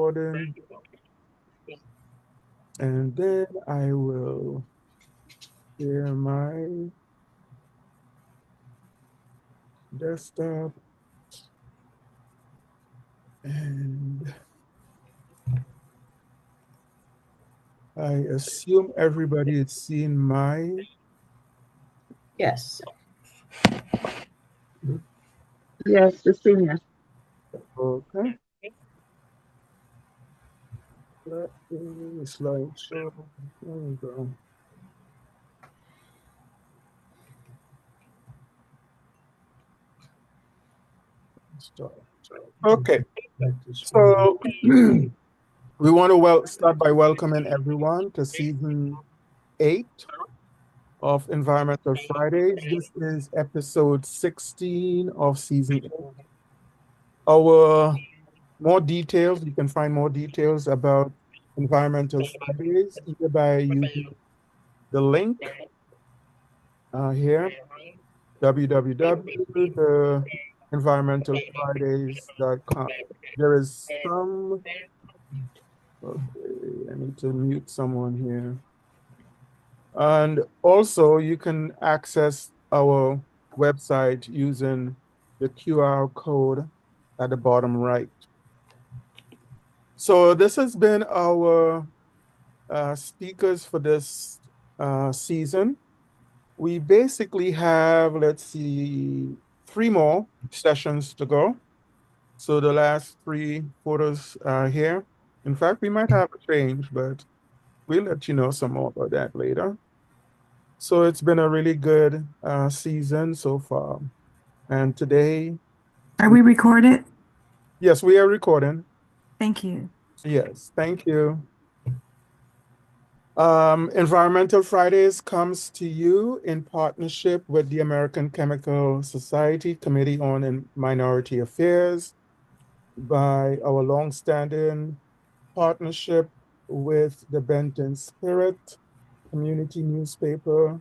recording. And then I will share my desktop. And I assume everybody is seeing my. Yes. Yes, the senior. Okay. That is slideshow. There we go. Start. Okay. So we want to start by welcoming everyone to season 8 of Environmental Fridays. This is episode 16 of season 8. Our more details, you can find more details about Environmental Fridays either by using the link here, www.environmentalfridays.com. There is some, okay, I need to mute someone here. And also you can access our website using the QR code at the bottom right. So this has been our speakers for this season. We basically have, let's see, 3 more sessions to go. So the last 3 photos are here. In fact, we might have a change, but we'll let you know some more about that later. So it's been a really good season so far. And today... Are we recorded? Yes, we are recording. Thank you. Yes, thank you. Environmental Fridays comes to you in partnership with the American Chemical Society Committee on Minority Affairs by our longstanding partnership with the Benton Spirit community newspaper.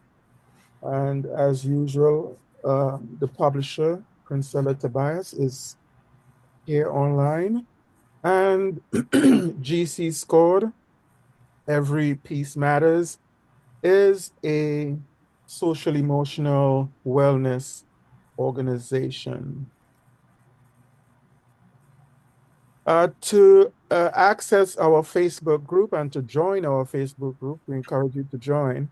And as usual, the publisher, Princella Tobias, is here online. And GC Scored, Every Piece Matters, is a social emotional wellness organization. To access our Facebook group and to join our Facebook group, we encourage you to join.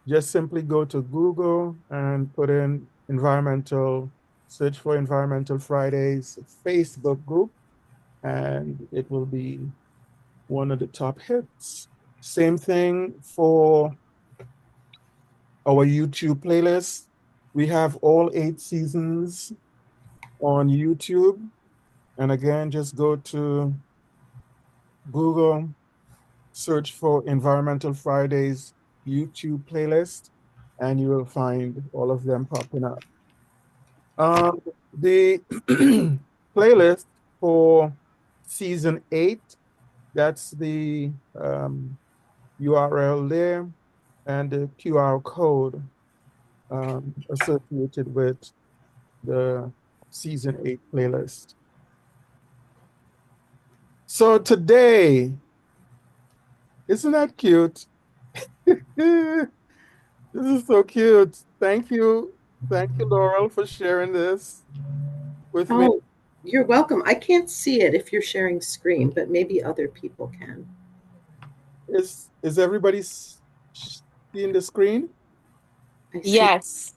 Just simply go to Google and put in search for Environmental Fridays Facebook group, and it will be one of the top hits. Same thing for our YouTube playlist. We have all 8 seasons on YouTube. And again, just go to Google, search for Environmental Fridays YouTube playlist, and you will find all of them popping up. The playlist for season 8, that's the URL there, and the QR code associated with the season 8 playlist. So today, isn't that cute? This is so cute. Thank you. Thank you, Laurel, for sharing this with me. Oh, you're welcome. I can't see it if you're sharing screen, but maybe other people can. Is everybody seeing the screen? Yes.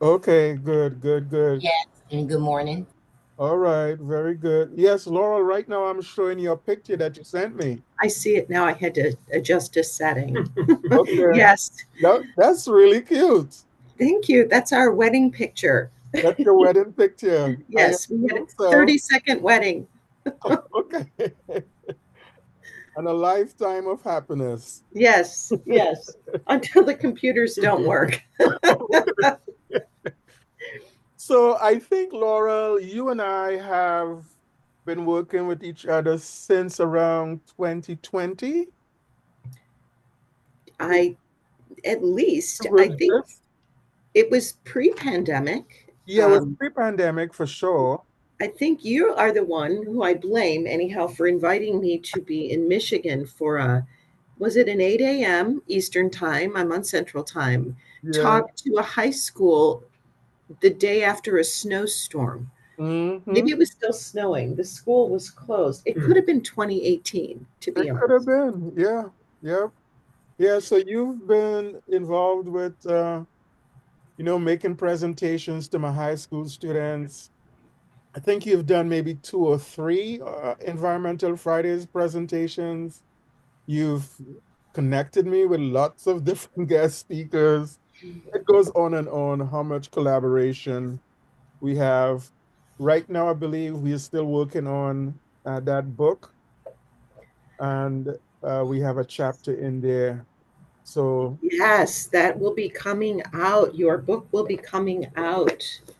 Okay, good. Yes, and good morning. All right, very good. Yes, Laurel, right now I'm showing you a picture that you sent me. I see it now. I had to adjust a setting. Okay. Yes. That's really cute. Thank you. That's our wedding picture. That's your wedding picture. Yes, we had a 30-second wedding. Okay. And a lifetime of happiness. Yes, until the computers don't work. So I think, Laurel, you and I have been working with each other since around 2020. I think it was pre-pandemic. Yeah, it was pre-pandemic for sure. I think you are the one who I blame, anyhow, for inviting me to be in Michigan for was it an 8 a.m. Eastern time? I'm on Central Time. Yeah. Talk to a high school the day after a snowstorm. Mm-hmm. Maybe it was still snowing. The school was closed. It could have been 2018, to be It could have honest. been. Yeah. Yep. Yeah. So you've been involved with, making presentations to my high school students. I think you've done maybe 2 or 3 Environmental Fridays presentations. You've connected me with lots of different guest speakers. It goes on and on how much collaboration we have. Right now, I believe we are still working on that book, and we have a chapter in there. So, Yes, that will be coming out. Your book will be coming out yeah,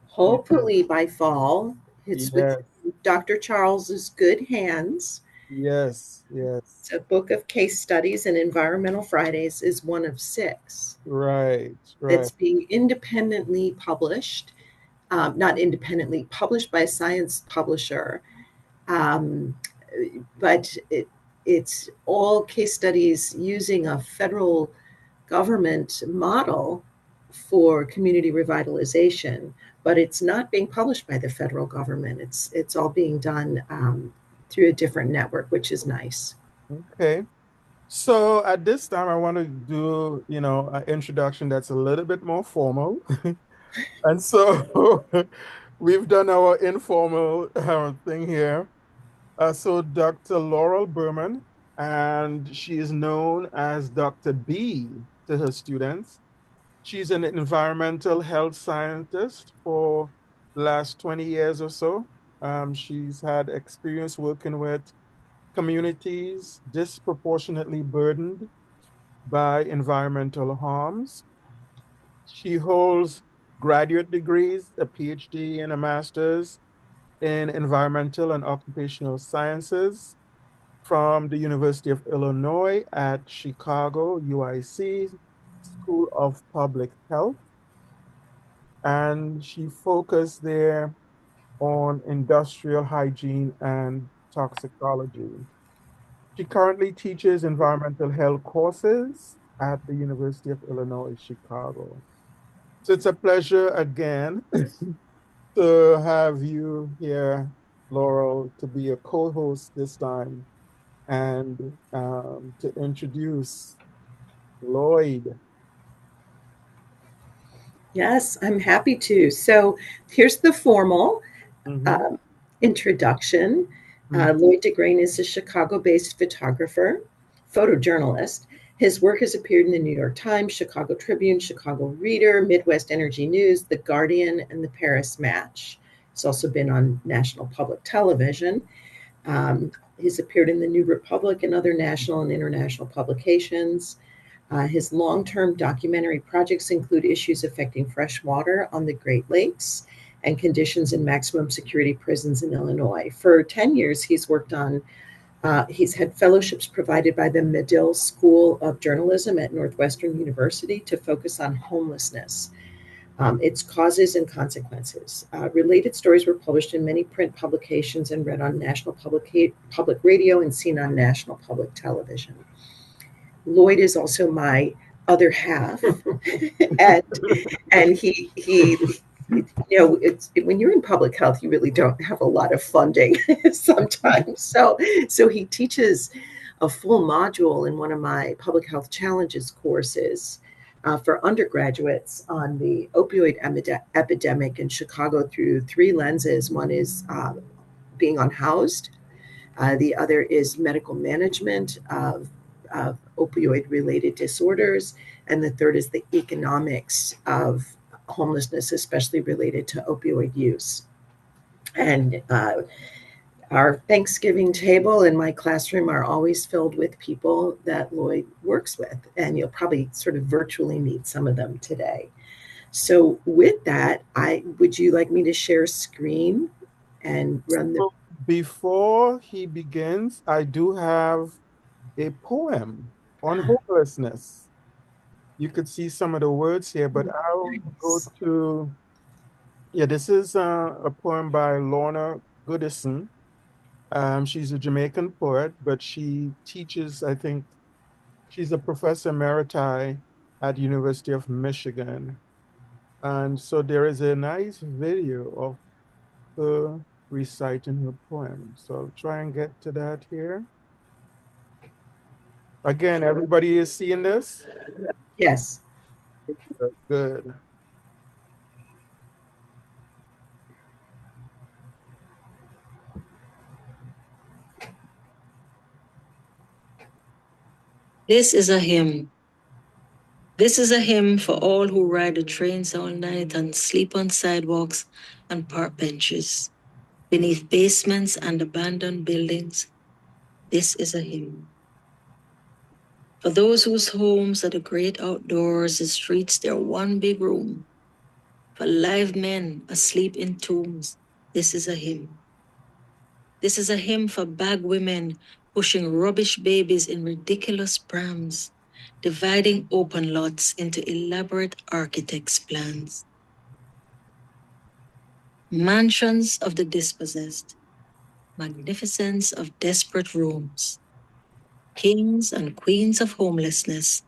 hopefully by fall. It's with yes, Dr. Charles's good hands. yes, yes, It's a book of case studies, and Environmental Fridays is one of 6 right, right. that's being independently published, not independently published by a science publisher, um, but it's all case studies using a federal government model for community revitalization, but it's not being published by the federal government. It's all being done through a different network, which is nice. Okay. So at this time, I want to do, an introduction that's a little bit more formal. And so we've done our informal thing here. So Dr. Laurel Berman, and she is known as Dr. B to her students. She's an environmental health scientist for the last 20 years or so. She's had experience working with communities disproportionately burdened by environmental harms. She holds graduate degrees, a PhD and a master's in environmental and occupational sciences from the University of Illinois at Chicago, UIC School of Public Health. And she focused there on industrial hygiene and toxicology. She currently teaches environmental health courses at the University of Illinois, Chicago. So it's a pleasure again to have you here, Laurel, to be a co-host this time and to introduce Lloyd. Yes, I'm happy to. So here's the formal Mm-hmm. um, introduction. Mm-hmm. Lloyd DeGrane is a Chicago based photographer, photojournalist. His work has appeared in the New York Times, Chicago Tribune, Chicago Reader, Midwest Energy News, The Guardian, and the Paris Match. He's also been on national public television. He's appeared in the New Republic and other national and international publications. His long term documentary projects include issues affecting fresh water on the Great Lakes and conditions in maximum security prisons in Illinois. For 10 years, he's had fellowships provided by the Medill School of Journalism at Northwestern University to focus on homelessness, its causes and consequences. Related stories were published in many print publications and read on national public radio and seen on national public television. Lloyd is also my other half, and he it's when you're in public health, you really don't have a lot of funding sometimes. So he teaches a full module in one of my public health challenges courses for undergraduates on the opioid epidemic in Chicago through 3 lenses. One is being unhoused. The other is medical management of opioid related disorders. And the third is the economics of homelessness, especially related to opioid use. And our Thanksgiving table in my classroom are always filled with people that Lloyd works with. And you'll probably sort of virtually meet some of them today. So with that, would you like me to share screen and run the So before he begins, I do have a poem on homelessness. You could see some of the words here, but I'll go to Yeah, this is a poem by Lorna Goodison. She's a Jamaican poet, but she teaches, I think, she's a professor emeriti at University of Michigan. And so there is a nice video of her reciting her poem. So I'll try and get to that here. Again, everybody is seeing this? Yes. Good. This is a hymn. This is a hymn for all who ride the trains all night and sleep on sidewalks and park benches, beneath basements and abandoned buildings. This is a hymn. For those whose homes are the great outdoors, the streets, their one big room. For live men asleep in tombs, this is a hymn. This is a hymn for bag women pushing rubbish babies in ridiculous prams, dividing open lots into elaborate architects' plans. Mansions of the dispossessed, magnificence of desperate rooms. Kings and queens of homelessness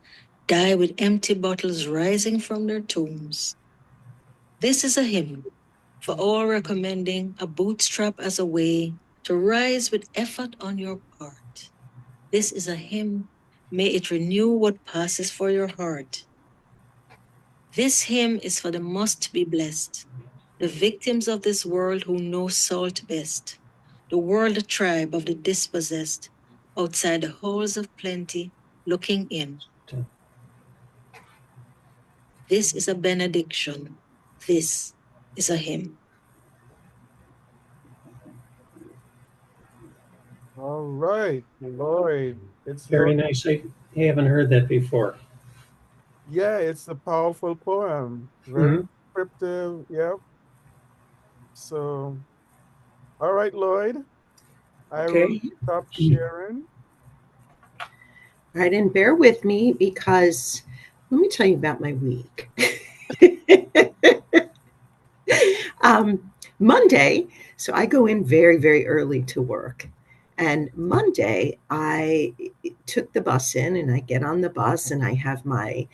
die with empty bottles rising from their tombs. This is a hymn for all recommending a bootstrap as a way to rise with effort on your part. This is a hymn. May it renew what passes for your heart. This hymn is for the must be blessed, the victims of this world who know salt best, the world tribe of the dispossessed, outside the halls of plenty, looking in. This is a benediction. This is a hymn. All right, Lloyd. It's Very your, nice. I haven't heard that before. yeah, it's a powerful poem. Very Mhm. descriptive. Yep. So, all right, Lloyd. I will Okay. stop sharing. All right, and bear with me because let me tell you about my week. Monday, so I go in very, very early to work. And Monday, I took the bus in and I get on the bus and I have my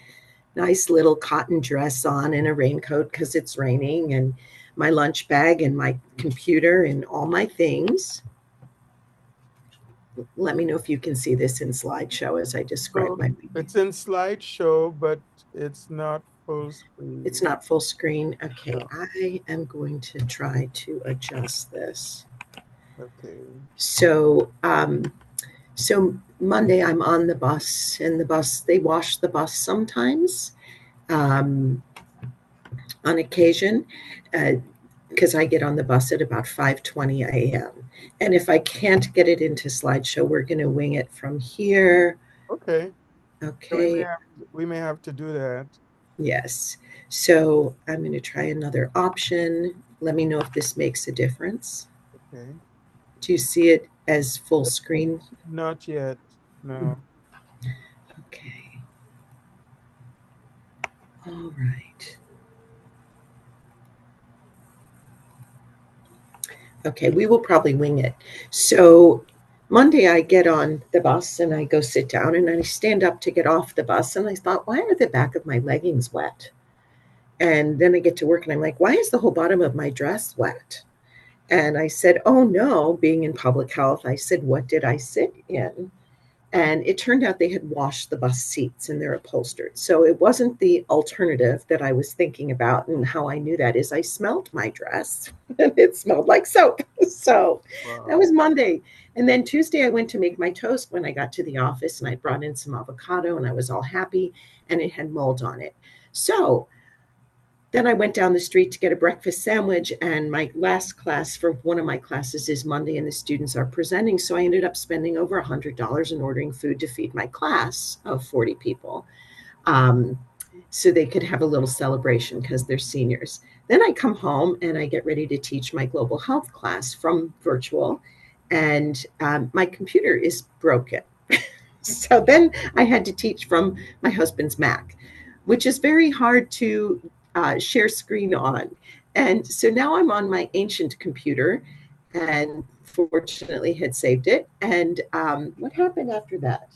nice little cotton dress on and a raincoat because it's raining and my lunch bag and my computer and all my things. Let me know if you can see this in slideshow as I describe So my week. it's in slideshow, but it's not full screen. It's not full screen. Okay, No. I am going to try to adjust this. Okay. So Monday I'm on the bus, and the bus they wash the bus sometimes, on occasion, because I get on the bus at about 5:20 a.m. And if I can't get it into slideshow, we're going to wing it from here. Okay. So Okay. we may have to do that. Yes. So I'm going to try another option. Let me know if this makes a difference. Okay. Do you see it as full screen? Not yet. No. Okay. All right. Okay, we will probably wing it. So Monday, I get on the bus and I go sit down and I stand up to get off the bus. And I thought, why are the back of my leggings wet? And then I get to work and I'm like, why is the whole bottom of my dress wet? And I said, oh no, being in public health, I said, what did I sit in? And it turned out they had washed the bus seats and they're upholstered. So it wasn't the alternative that I was thinking about. And how I knew that is I smelled my dress and it smelled like soap. So that was Wow. Monday. And then Tuesday, I went to make my toast when I got to the office and I brought in some avocado and I was all happy and it had mold on it. So then I went down the street to get a breakfast sandwich, and my last class for one of my classes is Monday, and the students are presenting. So I ended up spending over $100 in ordering food to feed my class of 40 people, um, so they could have a little celebration because they're seniors. Then I come home and I get ready to teach my global health class from virtual, and my computer is broken. So then I had to teach from my husband's Mac, which is very hard to share screen on. And so now I'm on my ancient computer and fortunately had saved it. And what happened after that?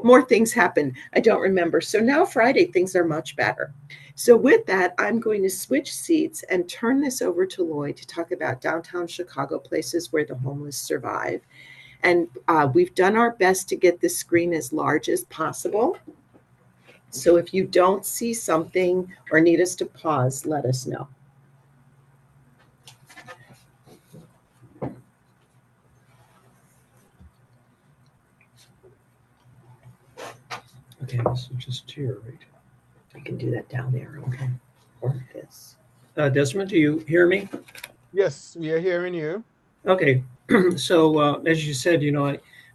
More things happened. I don't remember. So now Friday, things are much better. So with that, I'm going to switch seats and turn this over to Lloyd to talk about downtown Chicago places where the homeless survive. And we've done our best to get the screen as large as possible. So if you don't see something or need us to pause, let us know. Okay, this is just here, right? I can do that down there, okay? Or this. Desmond, do you hear me? Yes, we are hearing you. Okay, so as you said,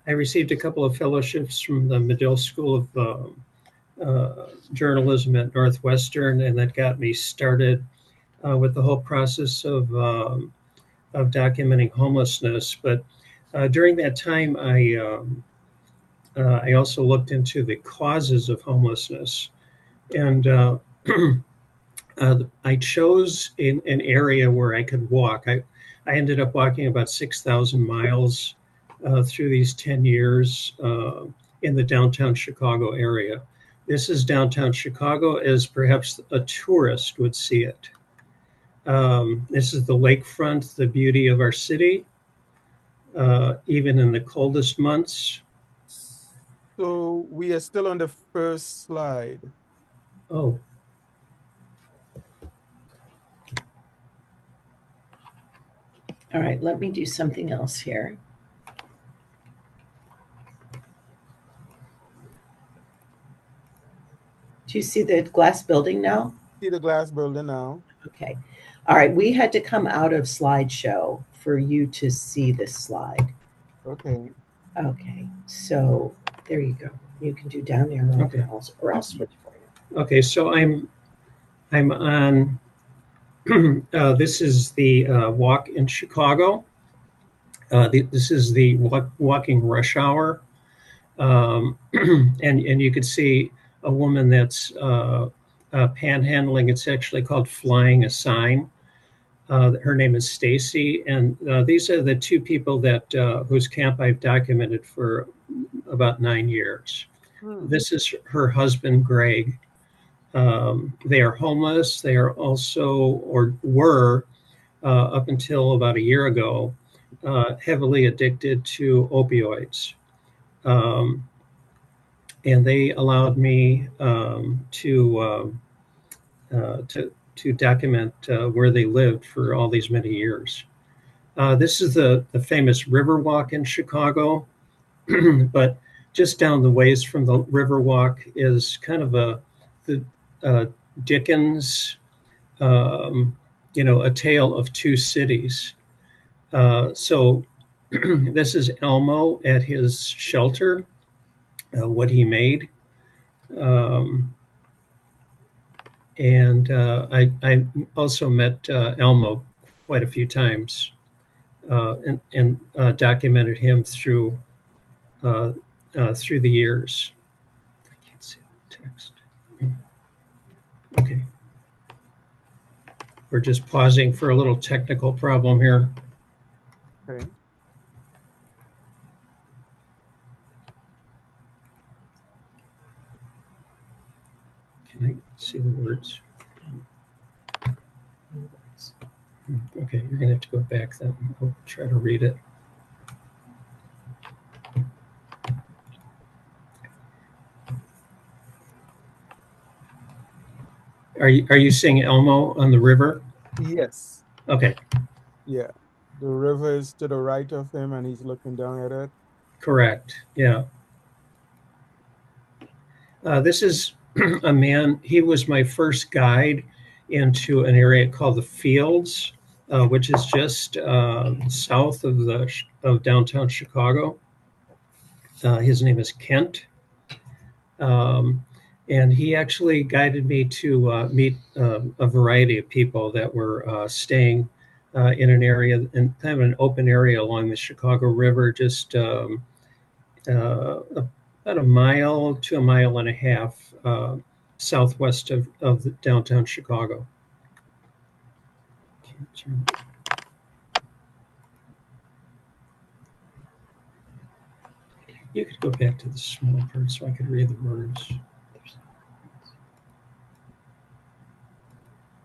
I received a couple of fellowships from the Medill School of Journalism at Northwestern, and that got me started with the whole process of documenting homelessness. But during that time, I also looked into the causes of homelessness, and I chose an area where I could walk. I ended up walking about 6,000 miles through these 10 years in the downtown Chicago area. This is downtown Chicago as perhaps a tourist would see it. This is the lakefront, the beauty of our city, even in the coldest months. So we are still on the first slide. Oh, All right, let me do something else here. Do you see the glass building now? See the glass building now. Okay. All right, we had to come out of slideshow for you to see this slide. Okay. Okay, so there you go. You can do down there, Okay. or I'll switch for you. okay. So I'm on. This is the walk in Chicago. This is the walking rush hour, and you could see a woman that's panhandling. It's actually called flying a sign. Her name is Stacy, and these are the two people that whose camp I've documented for about 9 years. This is her husband, Greg. They are homeless. They are also, or were, up until about a year ago, heavily addicted to opioids. And they allowed me to document where they lived for all these many years. This is the famous Riverwalk in Chicago, but just down the ways from the Riverwalk is kind of the Dickens, A Tale of Two Cities. So this is Elmo at his shelter, what he made. And I also met Elmo quite a few times and documented him through the years. I can't see the text. Okay. We're just pausing for a little technical problem here. Okay. Can I see the words? Okay, you're gonna have to go back then. I'll try to read it. Are you seeing Elmo on the river? Yes. Okay, Yeah. The river is to the right of him and he's looking down at it. correct. Yeah. This is a man. He was my first guide into an area called the Fields, which is just south of downtown Chicago. His name is Kent. And he actually guided me to meet a variety of people that were staying in an area, in kind of an open area along the Chicago River, just about a mile to a mile and a half southwest of downtown Chicago. You could go back to the small part so I could read the words.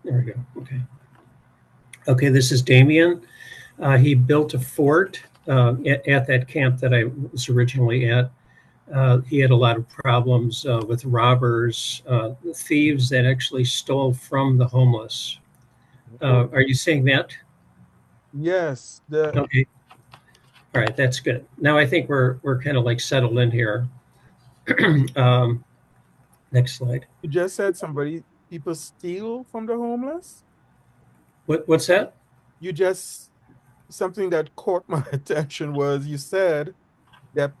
There we go. Okay. Okay, this is Damien. He built a fort at that camp that I was originally at. He had a lot of problems with robbers, thieves that actually stole from the homeless. Are you saying that? Yes. Okay. All right, that's good. Now I think we're kind of like settled in here. Next slide. You just said people steal from the homeless? What's that? Something that caught my attention was you said that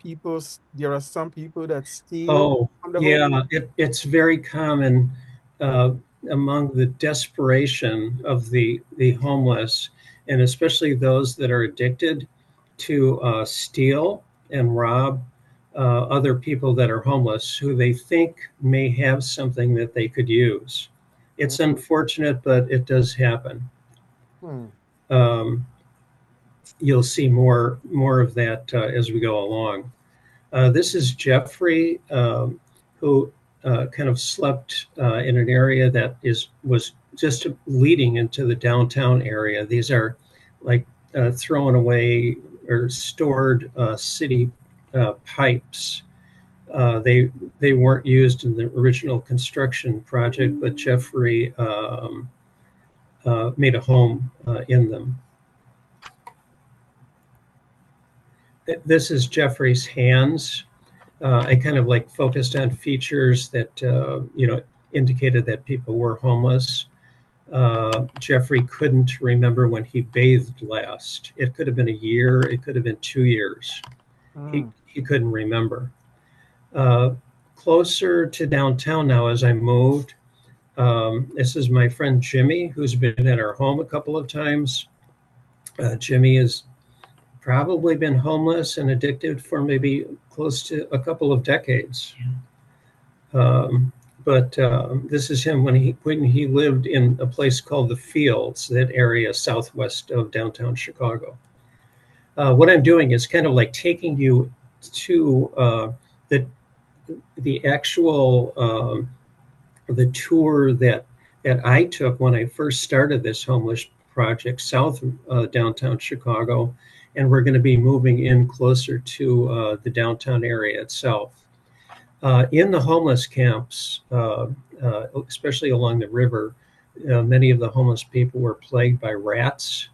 there are some people that steal Oh, from the yeah, homeless. it's very common among the desperation of the homeless, and especially those that are addicted to steal and rob other people that are homeless who they think may have something that they could use. It's unfortunate, but it does happen. Hmm. You'll see more of that as we go along. This is Jeffrey, who kind of slept in an area that was just leading into the downtown area. These are like thrown away or stored city pipes. They weren't used in the original construction project, but Jeffrey made a home in them. This is Jeffrey's hands. I kind of like focused on features that indicated that people were homeless. Jeffrey couldn't remember when he bathed last. It could have been a year. It could have been 2 years. He couldn't remember. Closer to downtown now as I moved. This is my friend Jimmy, who's been at our home a couple of times. Jimmy has probably been homeless and addicted for maybe close to a couple of decades. But this is him when he lived in a place called the Fields, that area southwest of downtown Chicago. What I'm doing is kind of like taking you to the actual the tour that I took when I first started this homeless project south of downtown Chicago, and we're going to be moving in closer to the downtown area itself. In the homeless camps, especially along the river, many of the homeless people were plagued by rats.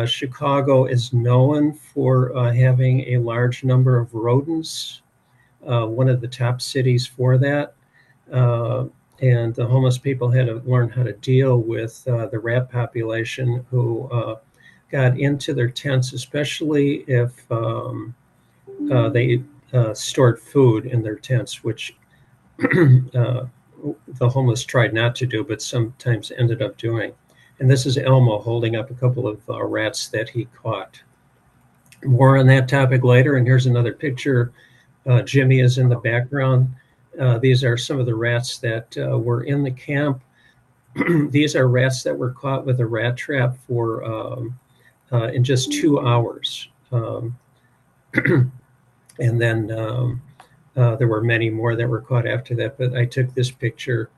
Chicago is known for having a large number of rodents, one of the top cities for that. And the homeless people had to learn how to deal with the rat population who got into their tents, especially if they stored food in their tents, which the homeless tried not to do, but sometimes ended up doing. And this is Elmo holding up a couple of rats that he caught. More on that topic later. And here's another picture. Jimmy is in the background. These are some of the rats that were in the camp. These are rats that were caught with a rat trap for in just 2 hours. And then there were many more that were caught after that, but I took this picture.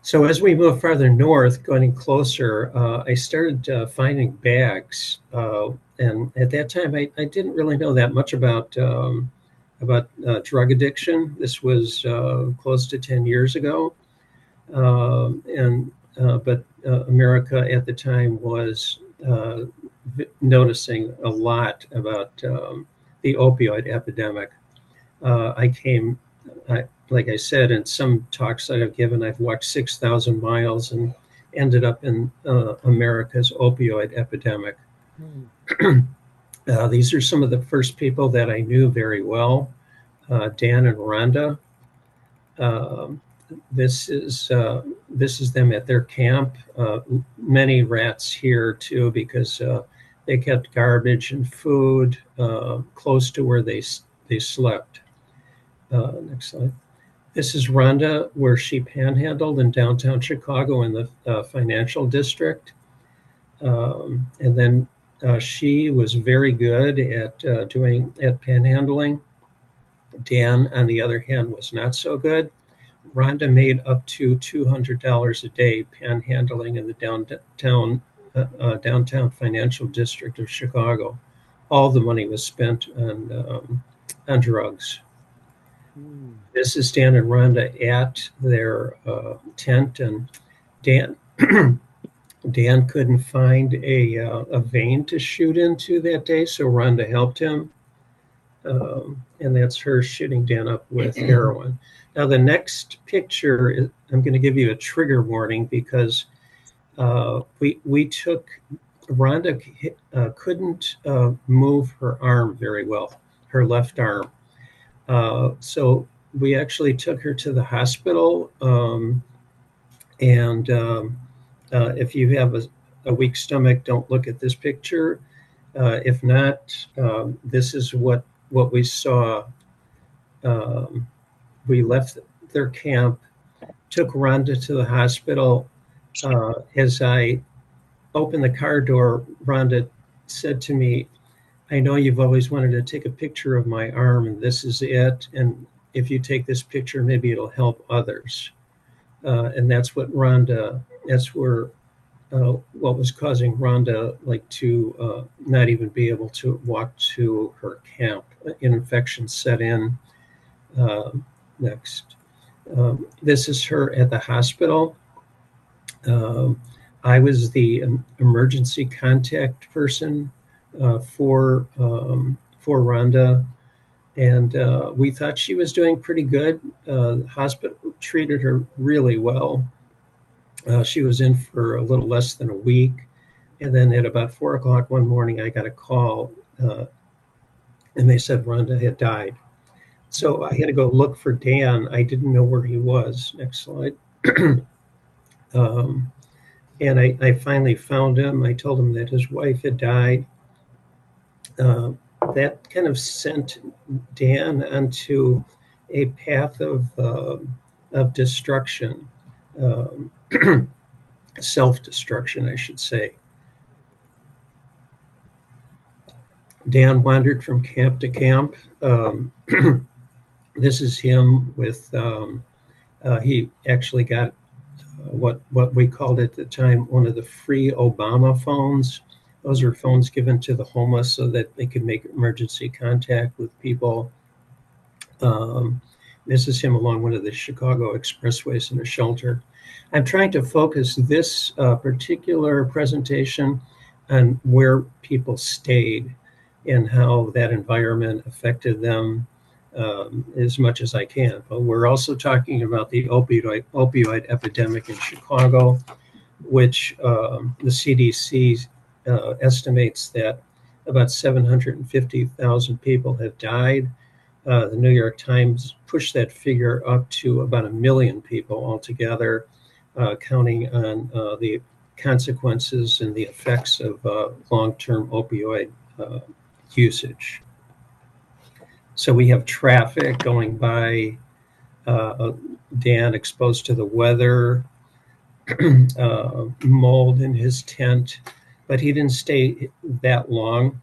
So as we move farther north, going closer, I started finding bags. And at that time, I didn't really know that much about drug addiction. This was close to 10 years ago. But America at the time was noticing a lot about the opioid epidemic. Like I said, in some talks that I've given, I've walked 6,000 miles and ended up in America's opioid epidemic. These are some of the first people that I knew very well, Dan and Rhonda. This is them at their camp. Many rats here too, because they kept garbage and food close to where they slept. Next slide. This is Rhonda, where she panhandled in downtown Chicago in the financial district. And then she was very good at panhandling. Dan, on the other hand, was not so good. Rhonda made up to $200 a day panhandling in the downtown financial district of Chicago. All the money was spent on drugs. This is Dan and Rhonda at their tent, and Dan Dan couldn't find a vein to shoot into that day, so Rhonda helped him. And that's her shooting Dan up with heroin. Now, the next picture, I'm going to give you a trigger warning because we took, Rhonda couldn't move her arm very well, her left arm. So we actually took her to the hospital. If you have a weak stomach, don't look at this picture. If not, this is what we saw. We left their camp, took Rhonda to the hospital. As I opened the car door, Rhonda said to me, "I know you've always wanted to take a picture of my arm, and this is it. And if you take this picture, maybe it'll help others." And that's what Rhonda, that's where what was causing Rhonda to not even be able to walk to her camp. An infection set in. Next. This is her at the hospital. I was the emergency contact person for Rhonda, and we thought she was doing pretty good. The hospital treated her really well. She was in for a little less than a week, and then at about 4 o'clock one morning, I got a call, and they said Rhonda had died. So I had to go look for Dan. I didn't know where he was. Next slide. And I finally found him. I told him that his wife had died. That kind of sent Dan onto a path of destruction, self-destruction, I should say. Dan wandered from camp to camp. This is him with, he actually got what we called at the time one of the free Obama phones. Those are phones given to the homeless so that they could make emergency contact with people. This is him along one of the Chicago expressways in a shelter. I'm trying to focus this particular presentation on where people stayed and how that environment affected them as much as I can. But we're also talking about the opioid epidemic in Chicago, which the CDC estimates that about 750,000 people have died. The New York Times pushed that figure up to about 1 million people altogether, counting on the consequences and the effects of long-term opioid usage. So we have traffic going by, Dan exposed to the weather, mold in his tent, but he didn't stay that long.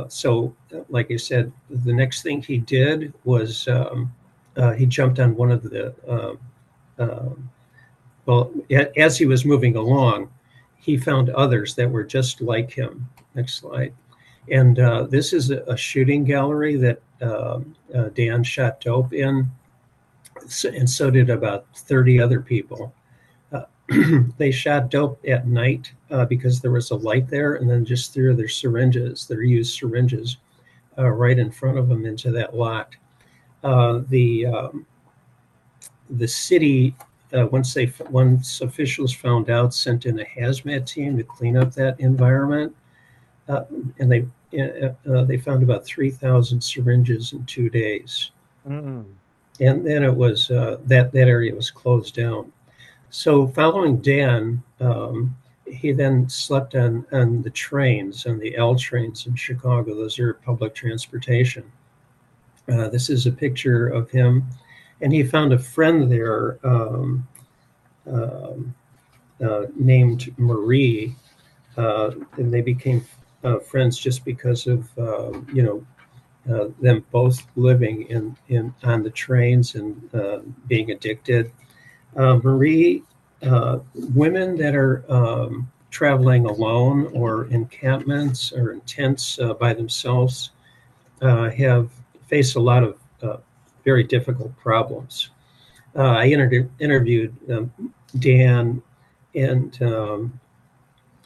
So like I said, the next thing he did was he jumped on one of the, well, as he was moving along, he found others that were just like him. Next slide. And this is a shooting gallery that Dan shot dope in, and so did about 30 other people. They shot dope at night because there was a light there, and then just threw their syringes, their used syringes, right in front of them into that lot. The city, once officials found out, sent in a hazmat team to clean up that environment. And they found about 3,000 syringes in 2 days. And then it was that area was closed down. So following Dan, he then slept on the trains, on the L trains in Chicago. Those are public transportation. This is a picture of him, and he found a friend there named Marie. and they became friends just because of them both living in on the trains and being addicted. Marie, women that are traveling alone or encampments or in tents by themselves have faced a lot of very difficult problems. I interviewed Dan and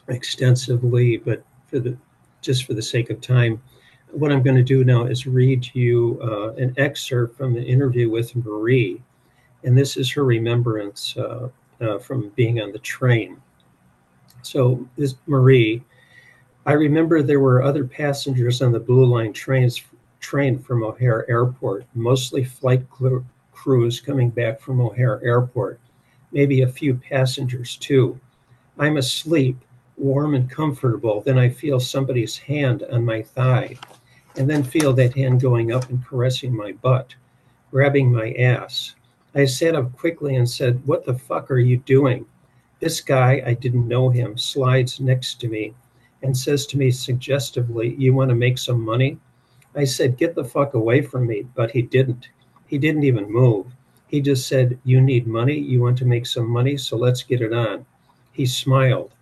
extensively, but just for the sake of time, what I'm going to do now is read you an excerpt from an interview with Marie, and this is her remembrance from being on the train. So this Marie, I remember there were other passengers on the Blue Line train from O'Hare Airport, mostly flight crews coming back from O'Hare Airport, maybe a few passengers too. I'm asleep, warm and comfortable. Then I feel somebody's hand on my thigh, and then feel that hand going up and caressing my butt, grabbing my ass. I sat up quickly and said, "What the fuck are you doing?" This guy, I didn't know him, slides next to me and says to me suggestively, "You want to make some money?" I said, "Get the fuck away from me," but he didn't. He didn't even move. He just said, "You need money? You want to make some money? So let's get it on." He smiled.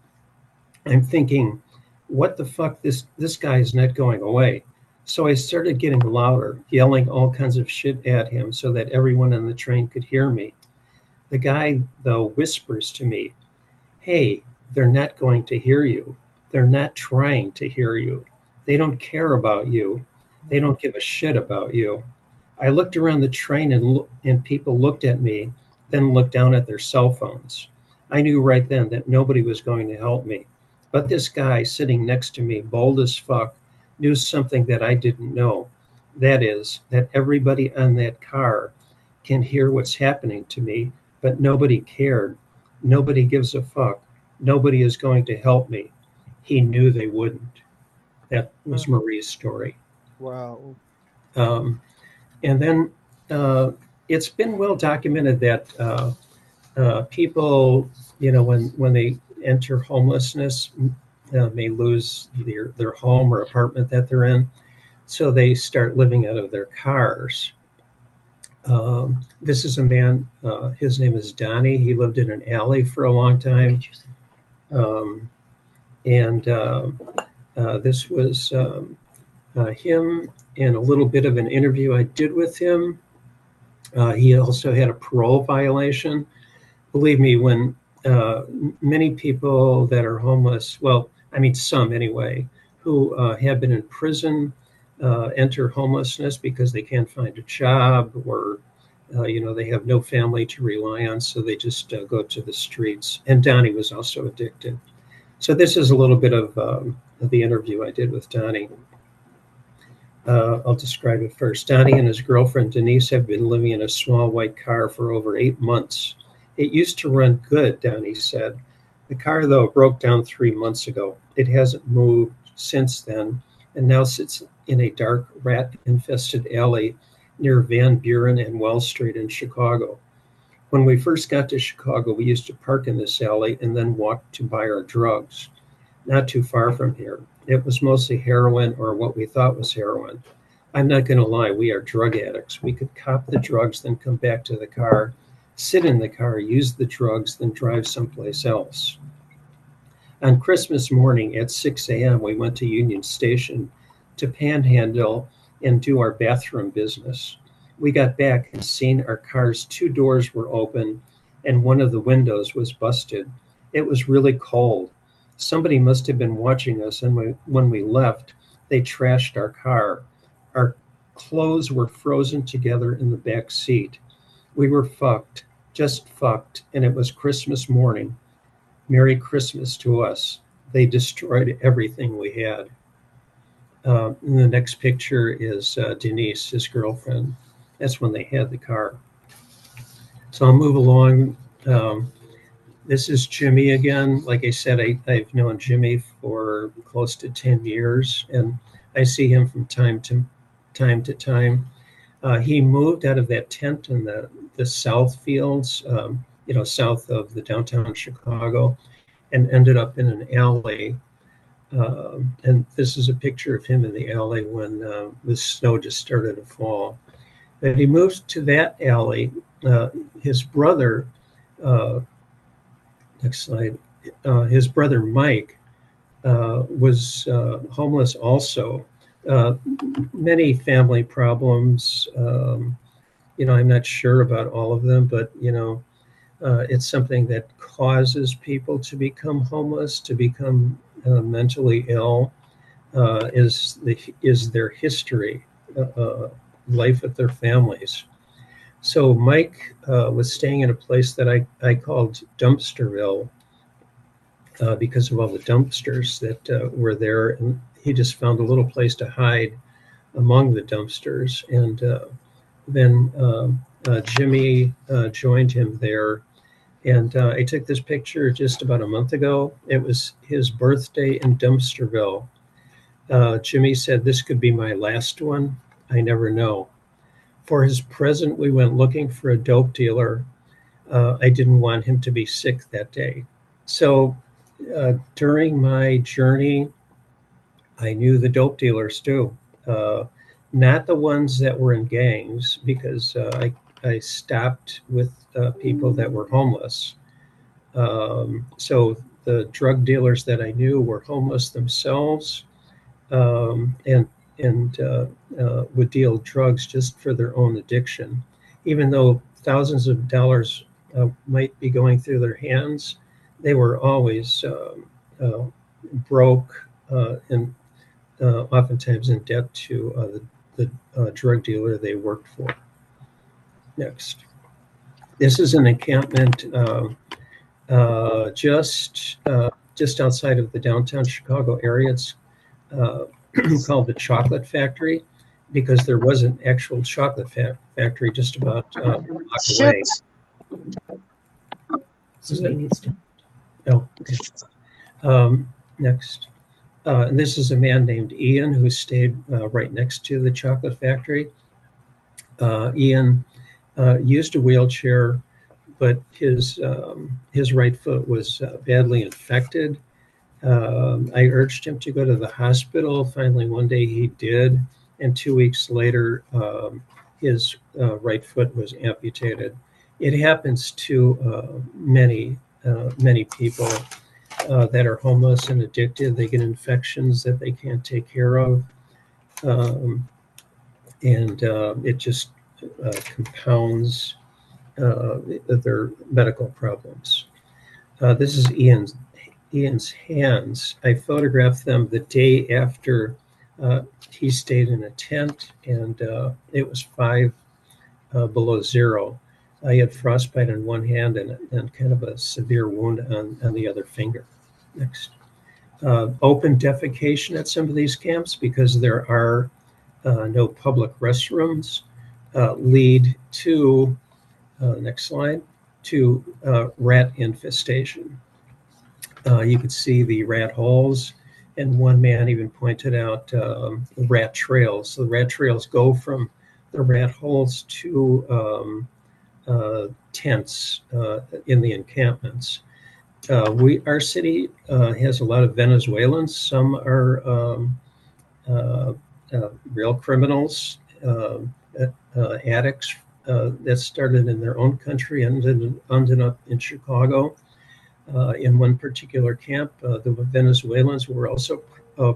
I'm thinking, what the fuck? This guy is not going away. So I started getting louder, yelling all kinds of shit at him so that everyone on the train could hear me. The guy, though, whispers to me, "Hey, they're not going to hear you. They're not trying to hear you. They don't care about you. They don't give a shit about you." I looked around the train and people looked at me, then looked down at their cell phones. I knew right then that nobody was going to help me. But this guy sitting next to me, bold as fuck, knew something that I didn't know. That is, that everybody on that car can hear what's happening to me, but nobody cared. Nobody gives a fuck. Nobody is going to help me. He knew they wouldn't. That was Marie's story. Wow. And then it's been well documented that people, when they enter homelessness, may lose their home or apartment that they're in. So they start living out of their cars. This is a man, his name is Donnie. He lived in an alley for a long time. This was him and a little bit of an interview I did with him. He also had a parole violation. Believe me, when many people that are homeless, well, I mean, some anyway, who have been in prison enter homelessness because they can't find a job or, they have no family to rely on, so they just go to the streets. And Donnie was also addicted. So this is a little bit of the interview I did with Donnie. I'll describe it first. Donnie and his girlfriend Denise have been living in a small white car for over 8 months. It used to run good, Donnie said. The car, though, broke down 3 months ago. It hasn't moved since then and now sits in a dark, rat-infested alley near Van Buren and Wells Street in Chicago. When we first got to Chicago, we used to park in this alley and then walk to buy our drugs. Not too far from here. It was mostly heroin or what we thought was heroin. I'm not going to lie, we are drug addicts. We could cop the drugs, then come back to the car, sit in the car, use the drugs, then drive someplace else. On Christmas morning at 6 a.m., we went to Union Station to panhandle and do our bathroom business. We got back and seen our car's 2 doors were open and one of the windows was busted. It was really cold. Somebody must have been watching us, and when we left, they trashed our car. Our clothes were frozen together in the back seat. We were fucked, just fucked, and it was Christmas morning. Merry Christmas to us. They destroyed everything we had. And the next picture is Denise, his girlfriend. That's when they had the car. So I'll move along. This is Jimmy again. Like I said, I've known Jimmy for close to 10 years, and I see him from time to time. He moved out of that tent in the South Fields, south of the downtown Chicago, and ended up in an alley And this is a picture of him in the alley when the snow just started to fall. But he moved to that alley. His brother, next slide, his brother Mike was homeless also. Many family problems. I'm not sure about all of them, but it's something that causes people to become homeless, to become mentally ill, is their history, life with their families. So Mike was staying in a place that I called Dumpsterville because of all the dumpsters that were there, and he just found a little place to hide among the dumpsters. And then Jimmy joined him there. And I took this picture just about a month ago. It was his birthday in Dumpsterville. Jimmy said, "This could be my last one. I never know." For his present, we went looking for a dope dealer. I didn't want him to be sick that day. So during my journey, I knew the dope dealers too. Not the ones that were in gangs, because I stopped with people that were homeless. So the drug dealers that I knew were homeless themselves, and would deal drugs just for their own addiction. Even though thousands of dollars might be going through their hands, they were always broke and oftentimes in debt to the drug dealer they worked for. Next. This is an encampment just outside of the downtown Chicago area. It's called the Chocolate Factory, because there was an actual chocolate factory just about a block away. Somebody needs to. Oh, okay. Next. And this is a man named Ian who stayed right next to the chocolate factory. Ian used a wheelchair, but his right foot was badly infected. I urged him to go to the hospital. Finally, one day he did, and 2 weeks later, his right foot was amputated. It happens to many people that are homeless and addicted. They get infections that they can't take care of, and it just compounds their medical problems. This is Ian's hands. I photographed them the day after he stayed in a tent, and it was 5 below zero. I had frostbite on one hand and kind of a severe wound on the other finger. Next. Open defecation at some of these camps, because there are no public restrooms, lead to, next slide, to rat infestation. You could see the rat holes, and one man even pointed out rat trails. So the rat trails go from the rat holes to tents in the encampments. Our city has a lot of Venezuelans. Some are real criminals, addicts that started in their own country and ended up in Chicago. In one particular camp, the Venezuelans were also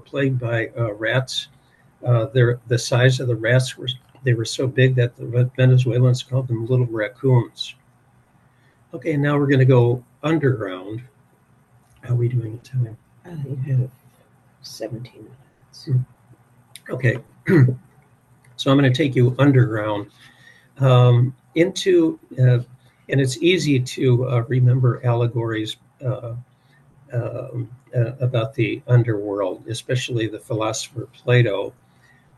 plagued by rats. The size of the rats were so big that the Venezuelans called them little raccoons. Okay, now we're going to go underground. How are we doing in time? You have 17 minutes. Okay, so I'm going to take you underground into, and it's easy to remember allegories about the underworld, especially the philosopher Plato,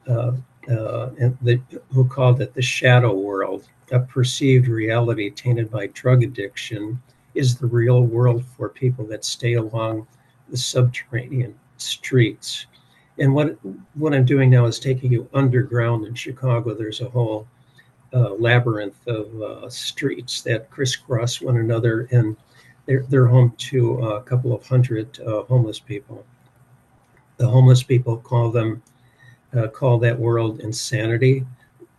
who called it the shadow world. A perceived reality tainted by drug addiction is the real world for people that stay along the subterranean streets. And what I'm doing now is taking you underground in Chicago. There's a whole labyrinth of streets that crisscross one another, and they're home to a couple of hundred homeless people. The homeless people call that world insanity.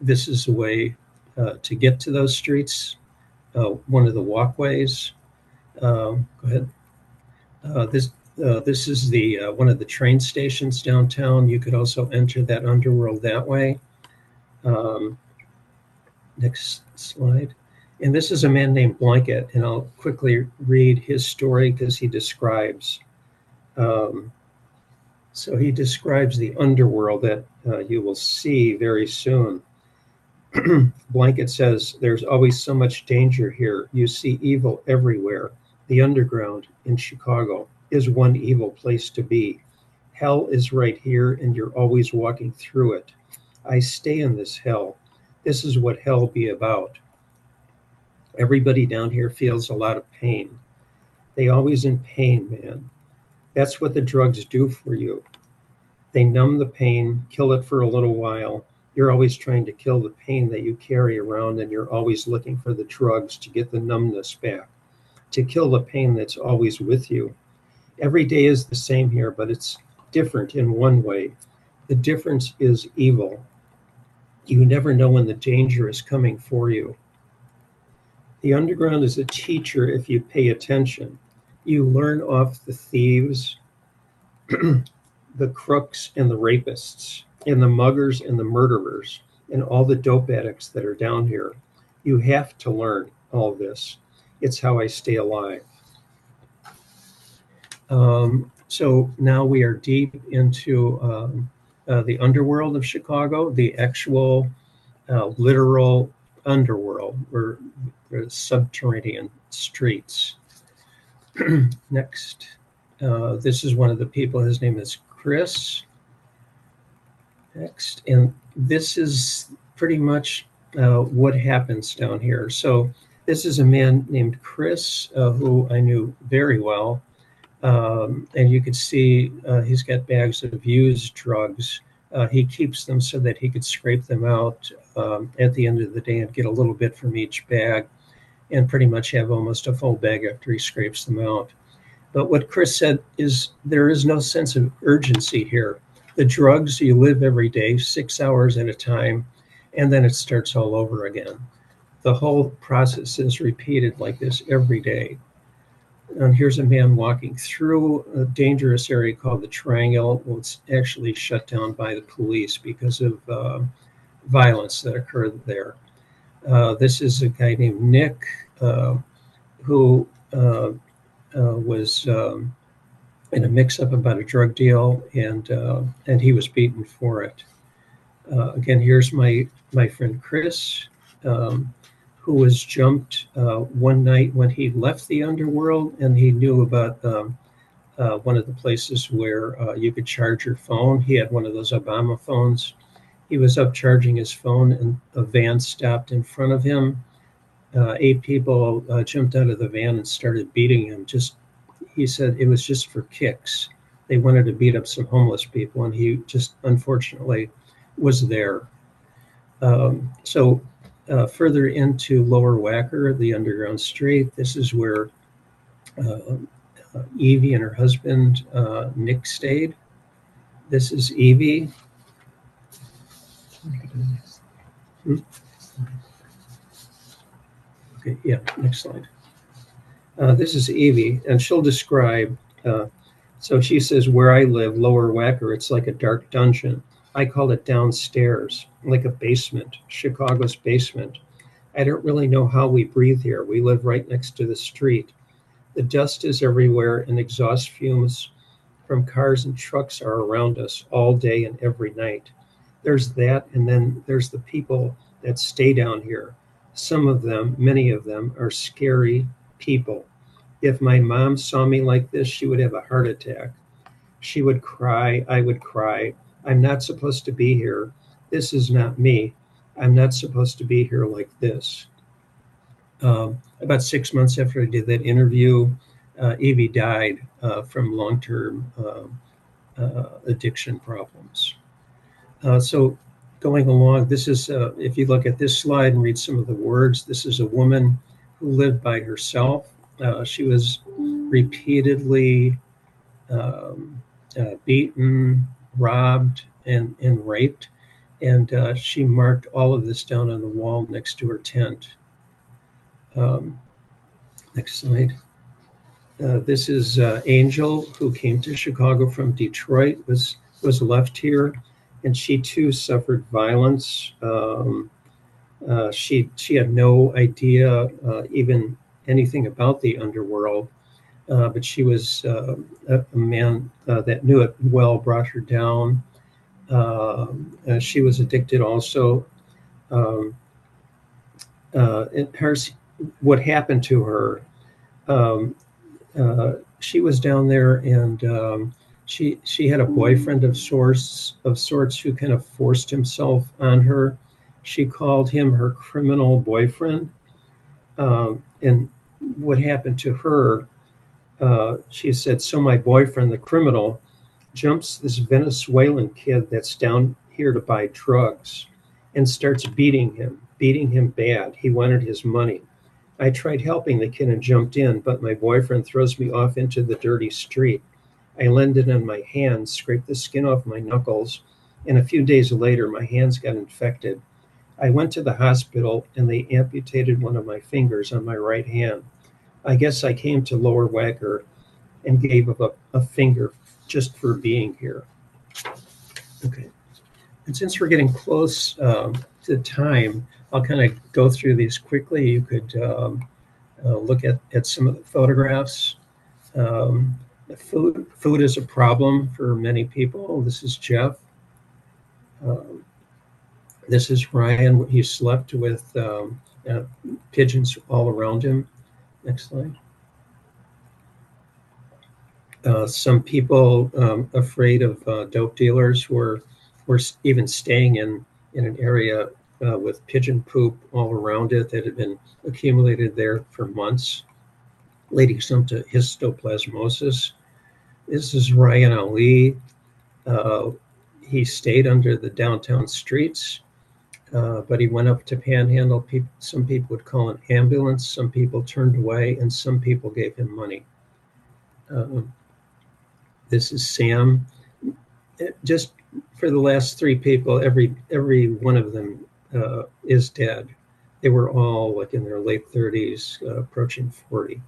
This is a way to get to those streets. One of the walkways. Go ahead. This is the one of the train stations downtown. You could also enter that underworld that way. Next slide. And this is a man named Blanket, and I'll quickly read his story because he describes. So he describes the underworld that you will see very soon. Blanket says, "There's always so much danger here. You see evil everywhere. The underground in Chicago is one evil place to be. Hell is right here, and you're always walking through it. I stay in this hell. This is what hell be about. Everybody down here feels a lot of pain. They always in pain, man. That's what the drugs do for you. They numb the pain, kill it for a little while. You're always trying to kill the pain that you carry around, and you're always looking for the drugs to get the numbness back, to kill the pain that's always with you. Every day is the same here, but it's different in one way. The difference is evil. You never know when the danger is coming for you. The underground is a teacher if you pay attention. You learn off the thieves, the crooks and the rapists, and the muggers and the murderers, and all the dope addicts that are down here. You have to learn all this. It's how I stay alive. So now we are deep into the underworld of Chicago, the actual literal underworld, or the subterranean streets. Next, this is one of the people. His name is Chris. Next, and this is pretty much what happens down here. So this is a man named Chris who I knew very well. And you could see he's got bags of used drugs. He keeps them so that he could scrape them out at the end of the day and get a little bit from each bag and pretty much have almost a full bag after he scrapes them out. But what Chris said is there is no sense of urgency here. The drugs, you live every day, 6 hours at a time, and then it starts all over again. The whole process is repeated like this every day. And here's a man walking through a dangerous area called the Triangle. Well, it's actually shut down by the police because of violence that occurred there. This is a guy named Nick who was in a mix-up about a drug deal, and he was beaten for it. Again, here's my friend Chris, who was jumped one night when he left the underworld, and he knew about one of the places where you could charge your phone. He had one of those Obama phones. He was up charging his phone, and a van stopped in front of him. 8 people jumped out of the van and started beating him. He said it was just for kicks. They wanted to beat up some homeless people, and he just unfortunately was there. So further into Lower Wacker, the underground street, this is where Evie and her husband, Nick, stayed. This is Evie. Okay, yeah, next slide. This is Evie, and she'll describe, so she says, where I live, Lower Wacker, it's like a dark dungeon. I call it downstairs, like a basement, Chicago's basement. I don't really know how we breathe here. We live right next to the street. The dust is everywhere, and exhaust fumes from cars and trucks are around us all day and every night. There's that, and then there's the people that stay down here. Some of them, many of them, are scary people. If my mom saw me like this, she would have a heart attack. She would cry, I would cry. I'm not supposed to be here. This is not me. I'm not supposed to be here like this. About 6 months after I did that interview, Evie died from long-term addiction problems. So going along, this is, if you look at this slide and read some of the words, this is a woman who lived by herself. She was repeatedly beaten, robbed, and raped. And she marked all of this down on the wall next to her tent. Next slide. This is Angel, who came to Chicago from Detroit, was left here, and she too suffered violence. She had no idea even anything about the underworld, but she was a man that knew it well, brought her down. She was addicted also. What happened to her? She was down there, and she had a boyfriend of sorts who kind of forced himself on her. She called him her criminal boyfriend, and what happened to her? She said, "So my boyfriend, the criminal, jumps this Venezuelan kid that's down here to buy drugs, and starts beating him bad. He wanted his money. I tried helping the kid and jumped in, but my boyfriend throws me off into the dirty street. I landed on my hands, scraped the skin off my knuckles, and a few days later, my hands got infected. I went to the hospital, and they amputated one of my fingers on my right hand. I guess I came to Lower Wacker and gave up a finger just for being here." Okay. And since we're getting close to time, I'll kind of go through these quickly. You could look at some of the photographs. Food is a problem for many people. This is Jeff. This is Ryan. He slept with pigeons all around him. Next slide. Some people afraid of dope dealers were even staying in an area with pigeon poop all around it that had been accumulated there for months, leading some to histoplasmosis. This is Ryan Ali. He stayed under the downtown streets, but he went up to panhandle. Some people would call an ambulance, some people turned away, and some people gave him money. This is Sam. Just for the last three people, every one of them is dead. They were all like in their late 30s, approaching 40.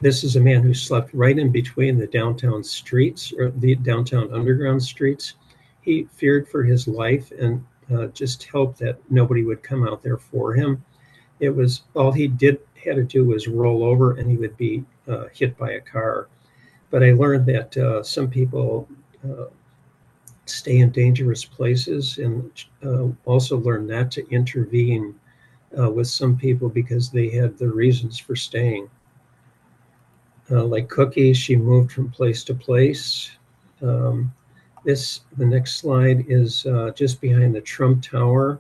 This is a man who slept right in between the downtown streets, or the downtown underground streets. He feared for his life and just hoped that nobody would come out there for him. It was all he had to do was roll over, and he would be hit by a car. But I learned that some people stay in dangerous places, and also learned not to intervene with some people because they had the reasons for staying. Like Cookie, she moved from place to place. The next slide is just behind the Trump Tower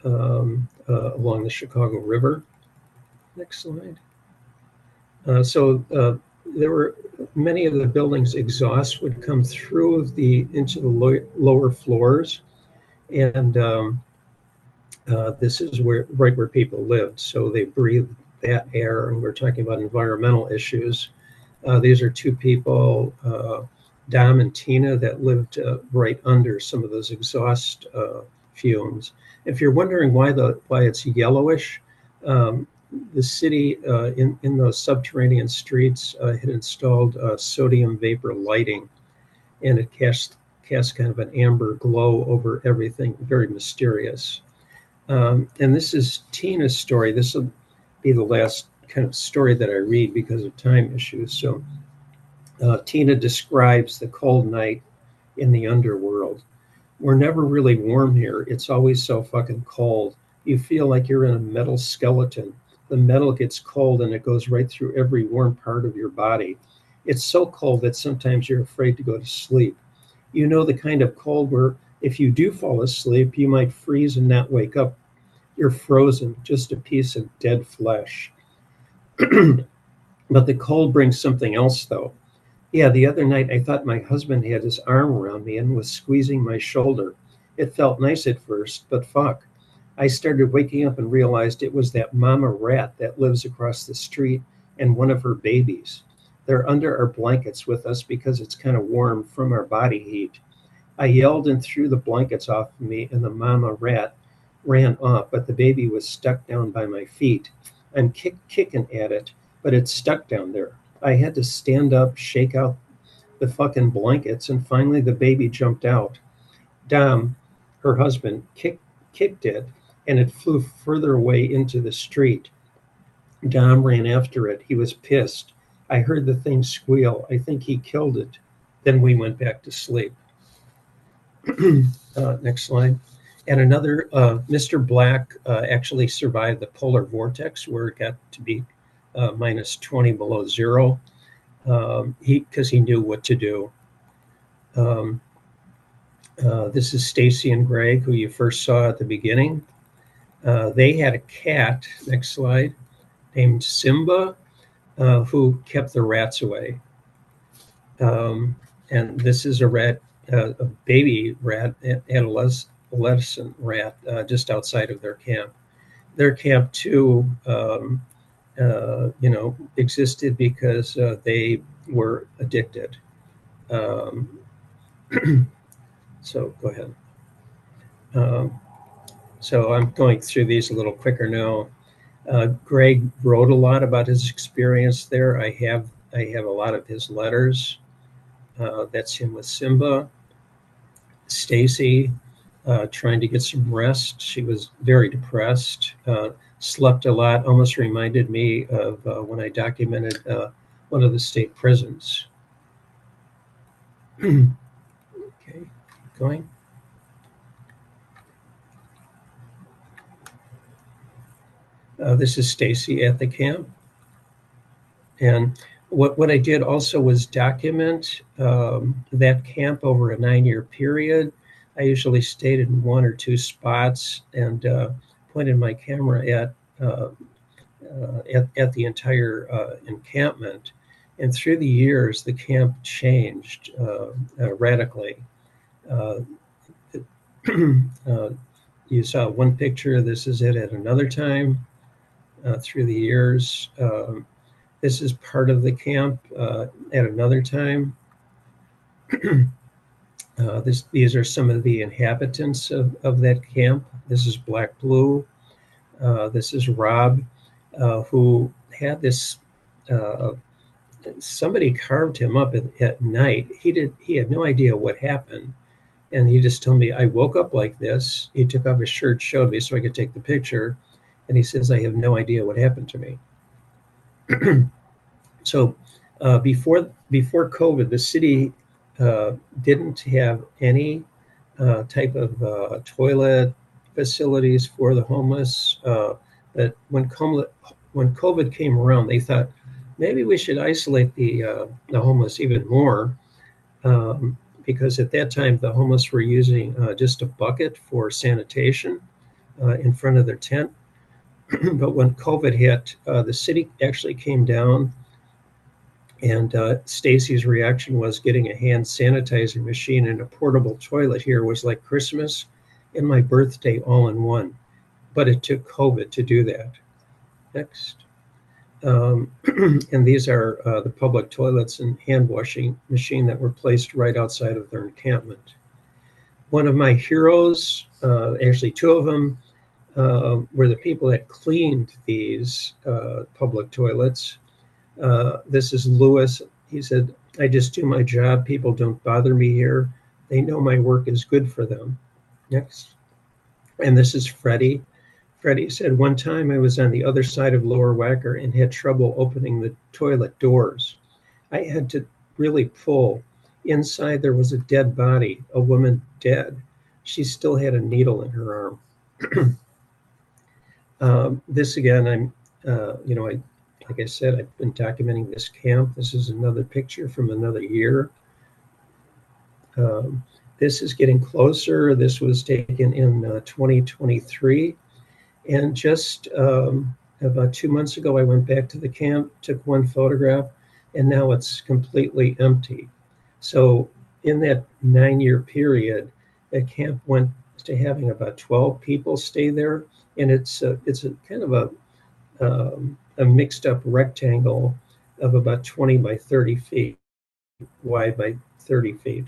along the Chicago River. Next slide. So there were many of the buildings' exhausts would come through into the lower floors, and this is right where people lived. So they breathed that air, and we're talking about environmental issues. These are two people, Dom and Tina, that lived right under some of those exhaust fumes. If you're wondering why it's yellowish, the city in those subterranean streets had installed sodium vapor lighting, and it cast kind of an amber glow over everything, very mysterious. And this is Tina's story. This will be the last kind of story that I read because of time issues. So Tina describes the cold night in the underworld. "We're never really warm here. It's always so fucking cold. You feel like you're in a metal skeleton. The metal gets cold and it goes right through every warm part of your body. It's so cold that sometimes you're afraid to go to sleep. You know, the kind of cold where if you do fall asleep, you might freeze and not wake up. You're frozen, just a piece of dead flesh. But the cold brings something else, though. Yeah, the other night I thought my husband had his arm around me and was squeezing my shoulder. It felt nice at first, but fuck. I started waking up and realized it was that mama rat that lives across the street and one of her babies. They're under our blankets with us because it's kind of warm from our body heat. I yelled and threw the blankets off of me, and the mama rat ran off, but the baby was stuck down by my feet. I'm kicking at it, but it's stuck down there. I had to stand up, shake out the fucking blankets, and finally the baby jumped out. Dom, her husband, kicked it, and it flew further away into the street. Dom ran after it. He was pissed. I heard the thing squeal. I think he killed it. Then we went back to sleep. Next slide. And another, Mr. Black actually survived the polar vortex where it got to be minus 20 below zero because he knew what to do. This is Stacy and Greg, who you first saw at the beginning. They had a cat, next slide, named Simba, who kept the rats away. And this is a rat, a baby rat, adolescent rat, just outside of their camp. Their camp too, existed because they were addicted. So go ahead. So I'm going through these a little quicker now. Greg wrote a lot about his experience there. I have a lot of his letters. That's him with Simba. Stacy, trying to get some rest. She was very depressed, slept a lot, almost reminded me of when I documented one of the state prisons. Okay, keep going. This is Stacy at the camp. And what I did also was document that camp over a 9-year period. I usually stayed in one or two spots and pointed my camera at the entire encampment. And through the years, the camp changed radically. You saw one picture. This is it at another time through the years. This is part of the camp at another time. These are some of the inhabitants of that camp. This is Black Blue. This is Rob, who had this, somebody carved him up at night. He had no idea what happened. And he just told me, I woke up like this. He took off his shirt, showed me so I could take the picture. And he says, I have no idea what happened to me. So before COVID, the city didn't have any type of toilet facilities for the homeless. But when COVID came around, they thought maybe we should isolate the homeless even more, because at that time the homeless were using just a bucket for sanitation in front of their tent. But when COVID hit, the city actually came down, and Stacy's reaction was getting a hand sanitizing machine and a portable toilet here was like Christmas and my birthday all in one. But it took COVID to do that. Next. And these are the public toilets and hand washing machine that were placed right outside of their encampment. One of my heroes, actually two of them, were the people that cleaned these public toilets. This is Lewis. He said, I just do my job. People don't bother me here. They know my work is good for them. Next. And this is Freddie. Freddie said, one time I was on the other side of Lower Wacker and had trouble opening the toilet doors. I had to really pull. Inside there was a dead body, a woman dead. She still had a needle in her arm. This again, like I said, I've been documenting this camp. This is another picture from another year. This is getting closer. This was taken in 2023. And just about 2 months ago, I went back to the camp, took one photograph, and now it's completely empty. So in that 9-year period, that camp went to having about 12 people stay there. And it's a kind of a mixed up rectangle of about 20 by 30 feet, wide by 30 feet.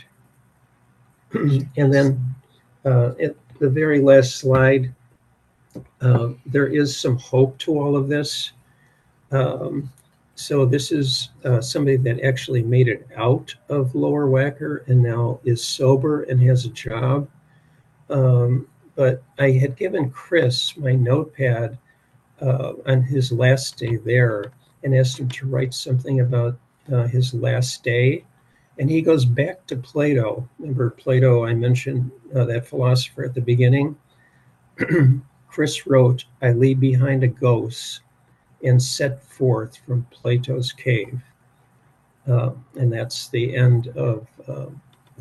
And then at the very last slide, there is some hope to all of this. So this is somebody that actually made it out of Lower Wacker and now is sober and has a job. But I had given Chris my notepad on his last day there and asked him to write something about his last day. And he goes back to Plato. Remember Plato, I mentioned that philosopher at the beginning. Chris wrote, "I leave behind a ghost and set forth from Plato's cave." And that's the end of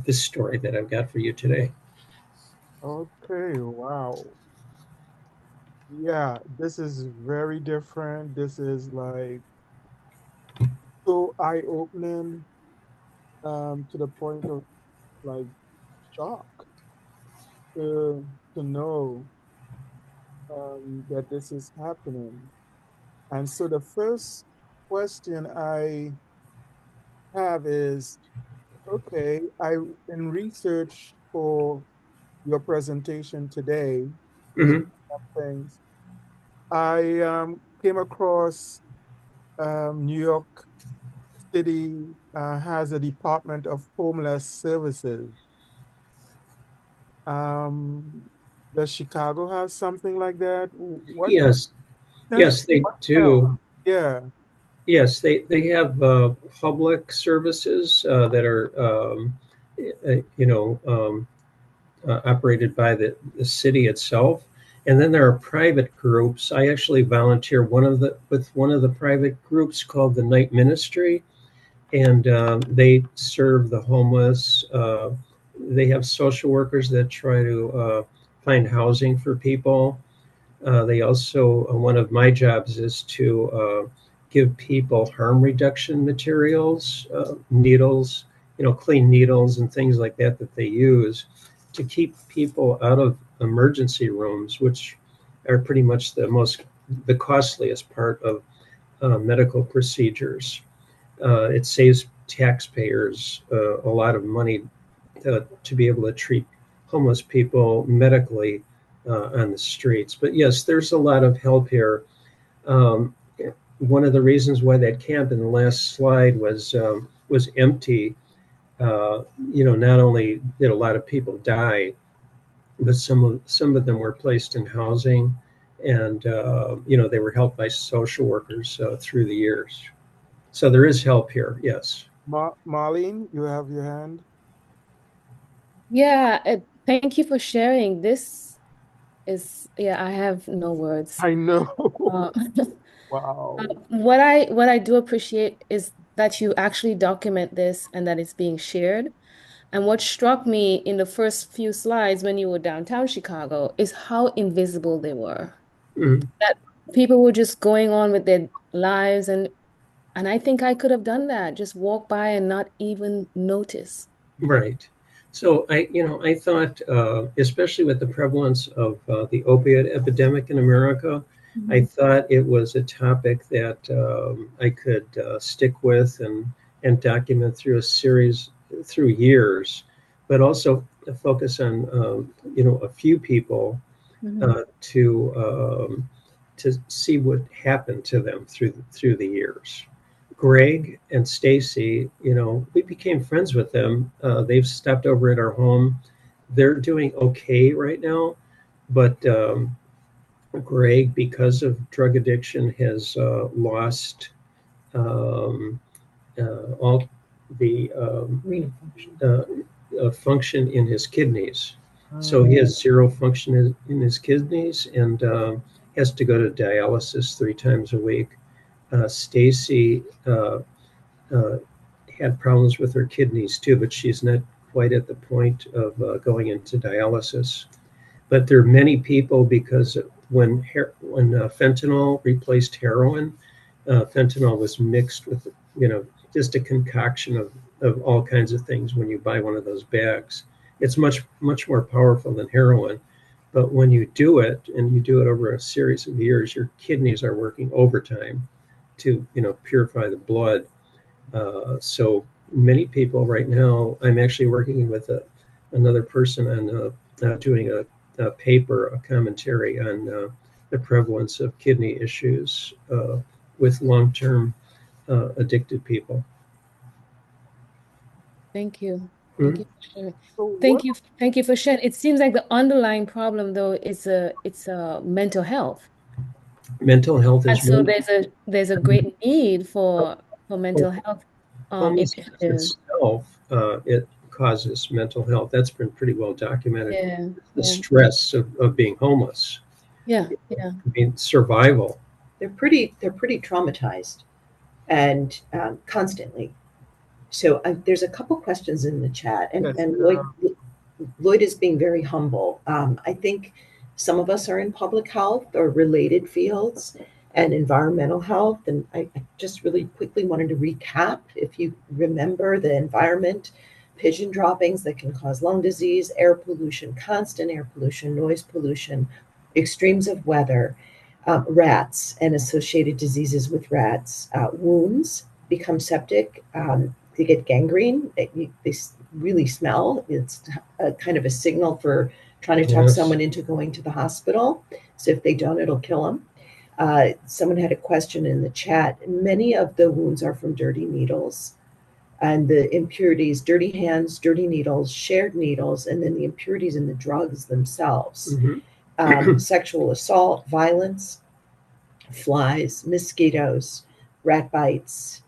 this story that I've got for you today. Okay, wow. Yeah, this is very different. This is like so eye-opening, to the point of like shock to know that this is happening. And so the first question I have is, okay, I in research for your presentation today, looking Mhm. at things, I came across New York City has a Department of Homeless Services. Does Chicago have something like that? What? Yes, Tell me yes, they what else? do. Yeah. Yes, they have public services that are, you know, operated by the city itself. And then there are private groups. I actually volunteer with one of the private groups called the Night Ministry, and they serve the homeless. They have social workers that try to find housing for people. They also, one of my jobs is to give people harm reduction materials, needles, you know, clean needles and things like that that they use to keep people out of emergency rooms, which are pretty much the costliest part of medical procedures. It saves taxpayers a lot of money to be able to treat homeless people medically on the streets. But yes, there's a lot of help here. Um, One of the reasons why that camp in the last slide was empty, you know, not only did a lot of people die, but some of them were placed in housing, and you know, they were helped by social workers through the years. So there is help here. Yes. Marlene, you have your hand. Yeah, thank you for sharing. This is, yeah, I have no words. I know. Uh, Wow. what I do appreciate is that you actually document this and that it's being shared. And what struck me in the first few slides when you were downtown Chicago is how invisible they were. Mhm. That people were just going on with their lives, and I think I could have done that, just walk by and not even notice. Right. So I thought, especially with the prevalence of the opiate epidemic in America, I Mhm. thought it was a topic that I could stick with and document through a series through years, but also focus on a few people Mhm. to see what happened to them through the years. Greg and Stacy, you know, we became friends with them. They've stopped over at our home. They're doing okay right now, but Greg, because of drug addiction, has lost um, all the function in his kidneys. So he has zero function in his kidneys and has to go to dialysis 3 times a week. Stacy uh, had problems with her kidneys too, but she's not quite at the point of going into dialysis. But there are many people because when fentanyl replaced heroin, fentanyl was mixed with, you know, just a concoction of all kinds of things when you buy one of those bags. It's much more powerful than heroin. But when you do it and you do it over a series of years, your kidneys are working overtime to purify the blood. So many people right now, I'm actually working with another person on doing a paper, a commentary on the prevalence of kidney issues with long-term addicted people. Thank you. Mhm. Thank you for sharing. So Thank you. Thank you for sharing. It seems like the underlying problem, though, is it's mental health. Mental health And is so one. there's a great need for mental health Homelessness initiatives. itself, it causes mental health. That's been pretty well documented. Yeah, The yeah, stress of being homeless, yeah, yeah. I mean, survival. They're pretty traumatized and constantly. So there's a couple questions in the chat, and yes, Lloyd is being very humble. I think some of us are in public health or related fields and environmental health. And I just really quickly wanted to recap, if you remember, the environment, pigeon droppings that can cause lung disease, air pollution, constant air pollution, noise pollution, extremes of weather, rats and associated diseases with rats, wounds become septic, they get gangrene, they really smell. It's a kind of a signal for trying to talk Yes. someone into going to the hospital. So if they don't, it'll kill them. Someone had a question in the chat. Many of the wounds are from dirty needles and the impurities, dirty hands, dirty needles, shared needles, and then the impurities in the drugs themselves. Mhm. Sexual assault, violence, flies, mosquitoes, rat bites.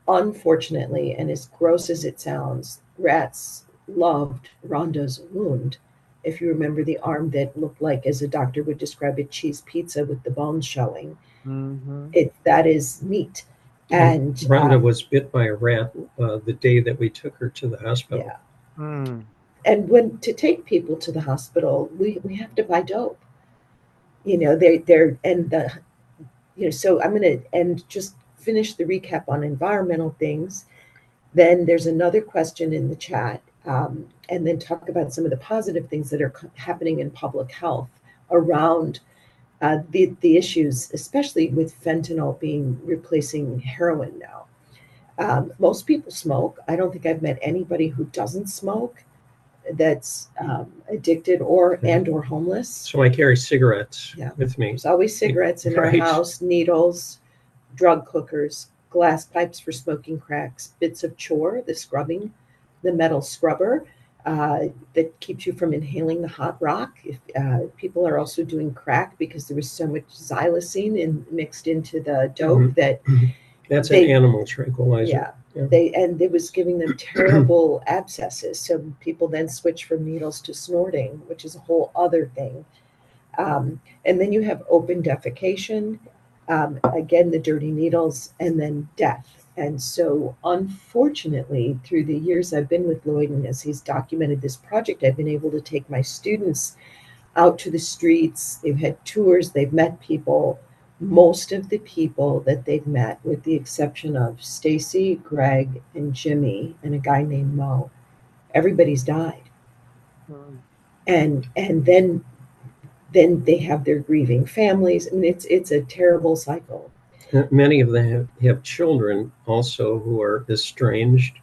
Unfortunately, and as gross as it sounds, rats loved Rhonda's wound. If you remember the arm that looked like, as a doctor would describe it, cheese pizza with the bones showing, that is meat. And Rhonda was bit by a rat the day that we took her to the hospital. yeah. Mm. And when to take people to the hospital, we have to buy dope. They're and the so I'm going to and just finish the recap on environmental things. Then there's another question in the chat, and then talk about some of the positive things that are happening in public health around the issues, especially with fentanyl being replacing heroin now. Most people smoke. I don't think I've met anybody who doesn't smoke that's addicted or homeless. So I carry cigarettes Yeah. with me. There's always cigarettes in our Right. house, needles, drug cookers, glass pipes for smoking cracks, bits of chore, the scrubbing, the metal scrubber that keeps you from inhaling the hot rock. If people are also doing crack because there was so much xylosine mixed into the dope Mhm. that That's they- an animal tranquilizer. yeah, Yeah. and it was giving them terrible abscesses. So people then switch from needles to snorting, which is a whole other thing. And then you have open defecation, again, the dirty needles, and then death. And so, unfortunately, through the years I've been with Lloyd, and as he's documented this project, I've been able to take my students out to the streets. They've had tours, they've met people. Most of the people that they've met, with the exception of Stacy, Greg, and Jimmy, and a guy named Mo, everybody's died. Mm. And then they have their grieving families. I mean, it's a terrible cycle. Many of them have children also who are estranged,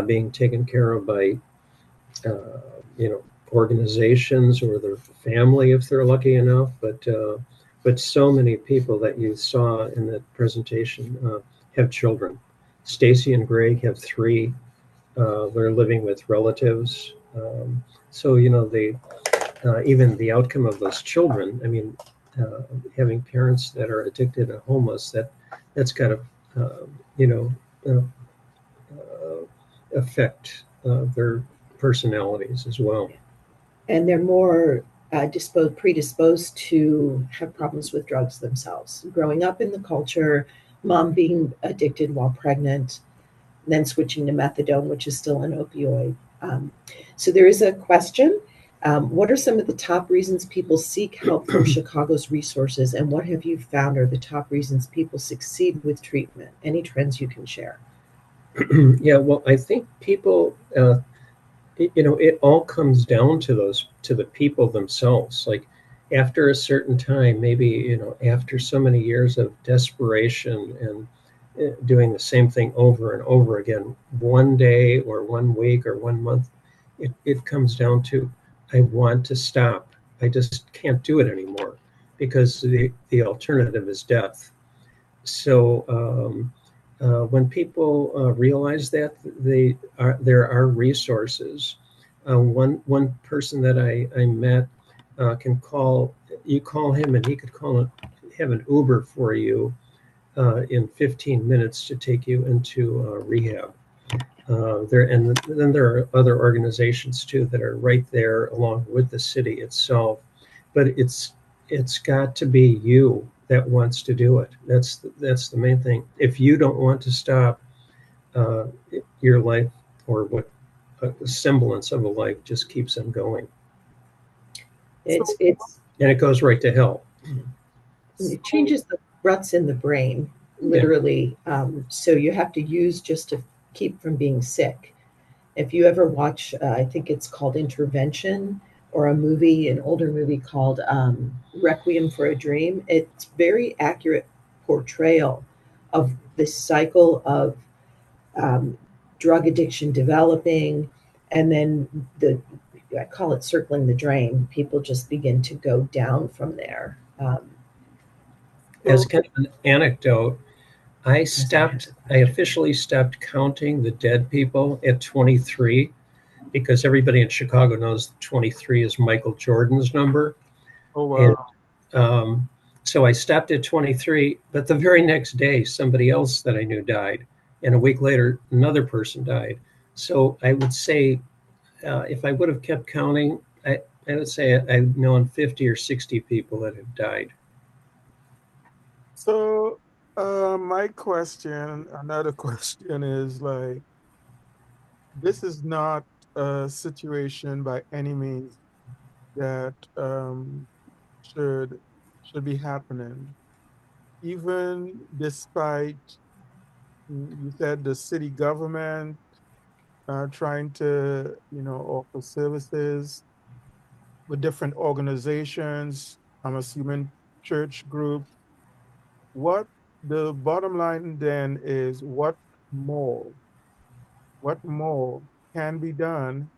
being taken care of by, organizations or their family if they're lucky enough. But so many people that you saw in that presentation have children. Stacy and Greg have 3. They're living with relatives. So they even the outcome of those children. I mean, having parents that are addicted and homeless, that's got to affect their personalities as well. And they're more predisposed to have problems with drugs themselves. Growing up in the culture, mom being addicted while pregnant, then switching to methadone, which is still an opioid. So there is a question. What are some of the top reasons people seek help from Chicago's resources, and what have you found are the top reasons people succeed with treatment? Any trends you can share? Yeah, well, I think people, it all comes down to the people themselves. Like, after a certain time, maybe, after so many years of desperation and doing the same thing over and over again, one day or 1 week or 1 month, it comes down to, I want to stop. I just can't do it anymore because the alternative is death. So when people realize that, there are resources. One person that I met can call him, and he could have an Uber for you in 15 minutes to take you into rehab. And then there are other organizations too that are right there along with the city itself. But it's got to be you that wants to do it. That's the main thing. If you don't want to stop, uh, your life, or what a semblance of a life, just keeps on going, It's So, it's and it goes right to hell. it changes the ruts in the brain, Yeah. literally. So you have to use just to keep from being sick. If you ever watch, I think it's called Intervention, or an older movie called Requiem for a Dream, it's very accurate portrayal of this cycle of um, drug addiction developing, and then I call it circling the drain. People just begin to go down from there. As so kind of an anecdote, I officially stopped counting the dead people at 23, because everybody in Chicago knows 23 is Michael Jordan's number. oh And wow. so I stopped at 23, but the very next day, somebody else that I knew died. And a week later, another person died. So I would say, if I would have kept counting, I would say I've known 50 or 60 people that have died. So my question, another question is like, this is not a situation by any means that should should be happening. Even despite you said the city government trying to, offer services with different organizations, I'm assuming church group. What the bottom line then is, more, what more can be done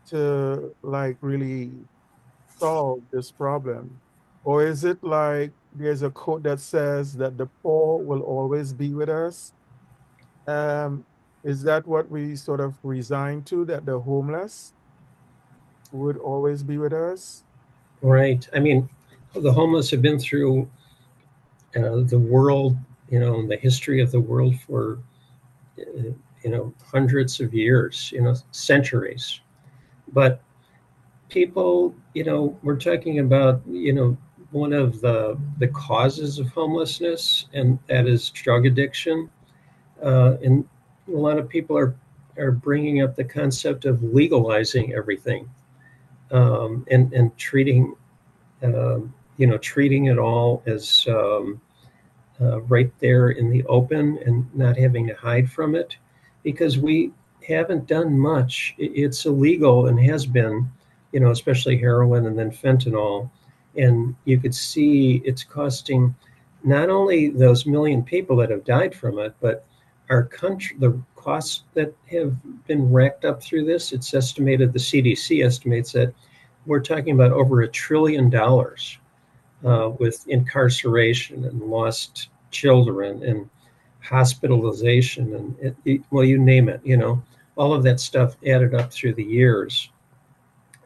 to like really solve this problem? Or is it like there's a quote that says that the poor will always be with us? Um, is that what we sort of resign to, that the homeless would always be with us? Right. I mean, the homeless have been through the world, the history of the world for, hundreds of years, centuries. But people, we're talking about, one of the causes of homelessness, and that is drug addiction. And a lot of people are bringing up the concept of legalizing everything, and treating it all as right there in the open, and not having to hide from it, because we haven't done much. It's illegal and has been, especially heroin and then fentanyl. And you could see it's costing not only those million people that have died from it, but our country, the costs that have been racked up through this. It's estimated, the CDC estimates that we're talking about over $1 trillion, with incarceration and lost children and hospitalization and well, you name it, all of that stuff added up through the years.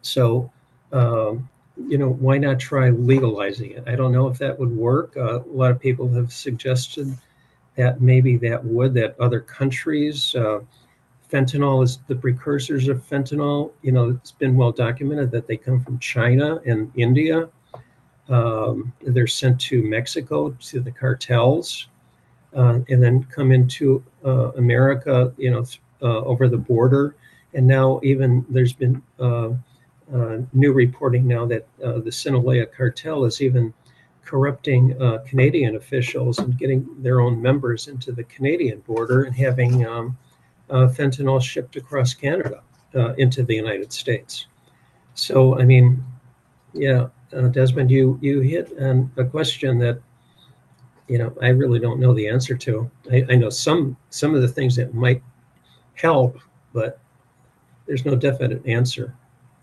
So, why not try legalizing it? I don't know if that would work. A lot of people have suggested that maybe that other countries, fentanyl is the precursors of fentanyl. It's been well documented that they come from China and India. They're sent to Mexico to the cartels, and then come into America, over the border. And now even there's been new reporting now that the Sinaloa cartel is even corrupting Canadian officials and getting their own members into the Canadian border, and having fentanyl shipped across Canada into the United States. So, I mean, yeah, Desmond, you hit on a question that, I really don't know the answer to. I know some of the things that might help, but there's no definite answer.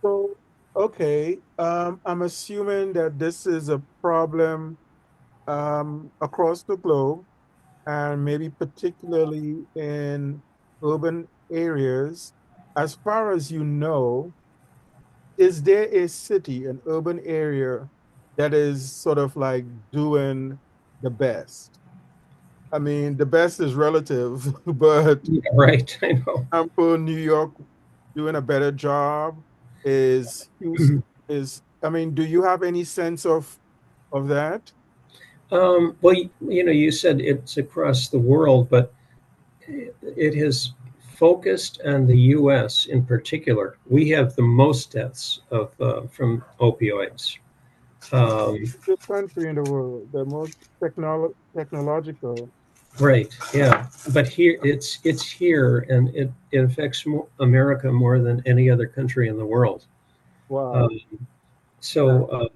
So, okay, I'm assuming that this is a problem across the globe and maybe particularly in urban areas. As far as you know, is there a city, an urban area that is sort of like doing the best? I mean, the best is relative, but Yeah, right, I know. example, New York doing a better job? Is Houston I mean, do you have any sense of that? Well, you said it's across the world, but it has focused on the U.S. in particular. We have the most deaths from opioids. The country in the world, the most technological. Right, yeah, but here it's here, and it affects America more than any other country in the world. Wow. Um, so